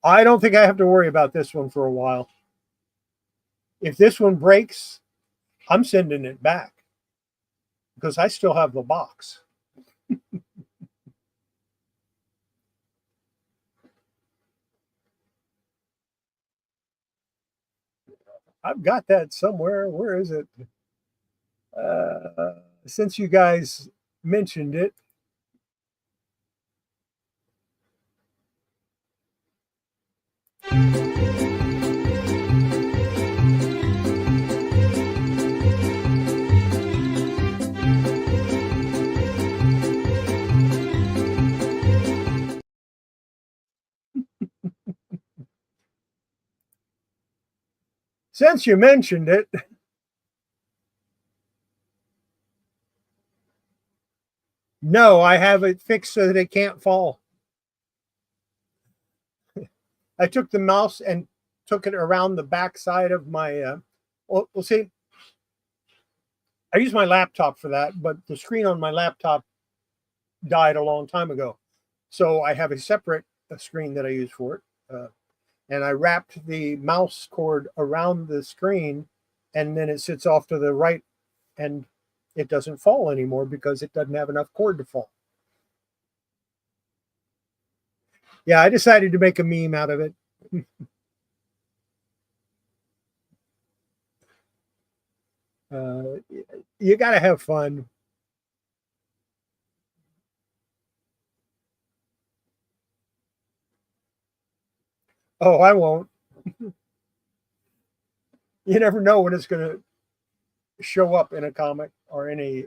I don't think I have to worry about this one for a while. If this one breaks, I'm sending it back because I still have the box. I've got that somewhere. Where is it? Since you guys mentioned it, since you mentioned it, no, I have it fixed so that it can't fall. I took the mouse and took it around the back side of my. Well, see, I use my laptop for that, but the screen on my laptop died a long time ago. So I have a separate screen that I use for it. And I wrapped the mouse cord around the screen, and then it sits off to the right, and it doesn't fall anymore because it doesn't have enough cord to fall. Yeah, I decided to make a meme out of it. You got to have fun. Oh, I won't. You never know when it's going to show up in a comic or any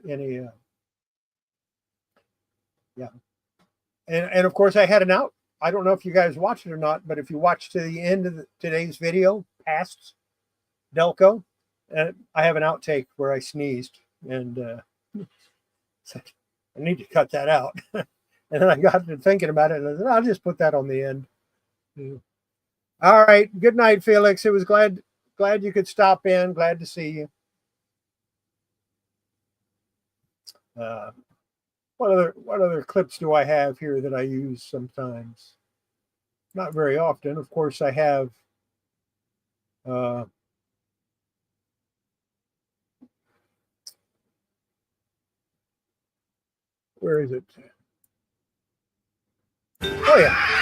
yeah. And of course I had an out. I don't know if you guys watched it or not, but if you watch to the end of today's video, past Delco, I have an outtake where I sneezed, and I need to cut that out. And then I got to thinking about it, and I said, I'll just put that on the end. All right. Good night, Felix. It was glad you could stop in. Glad to see you. What other clips do I have here that I use sometimes? Not very often. Of course, I have where is it? Oh yeah.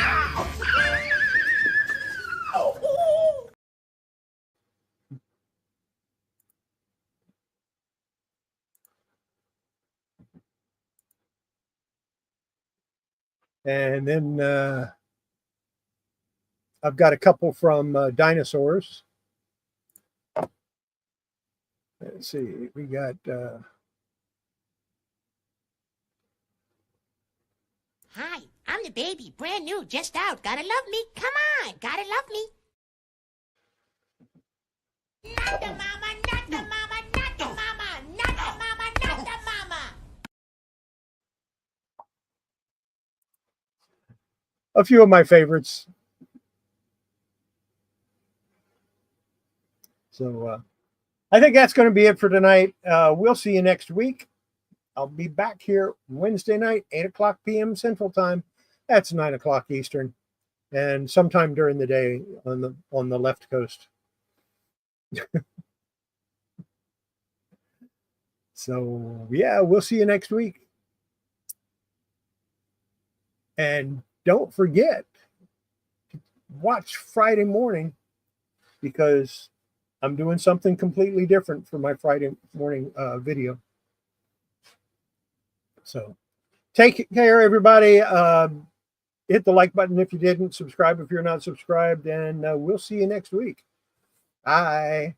And then I've got a couple from dinosaurs. Let's see. We got Hi, I'm the baby, brand new, just out. Gotta love me. Come on, gotta love me. Not the mama, not the mama, not the mama, not the mama, not the mama. a few of my favorites. So I think that's going to be it for tonight. We'll see you next week. I'll be back here Wednesday night, 8:00 p.m. Central Time. That's 9:00 Eastern, and sometime during the day on the left coast. So yeah, we'll see you next week. And don't forget to watch Friday morning, because I'm doing something completely different for my Friday morning video. So take care, everybody. Hit the like button if you didn't. Subscribe if you're not subscribed. And we'll see you next week. Bye.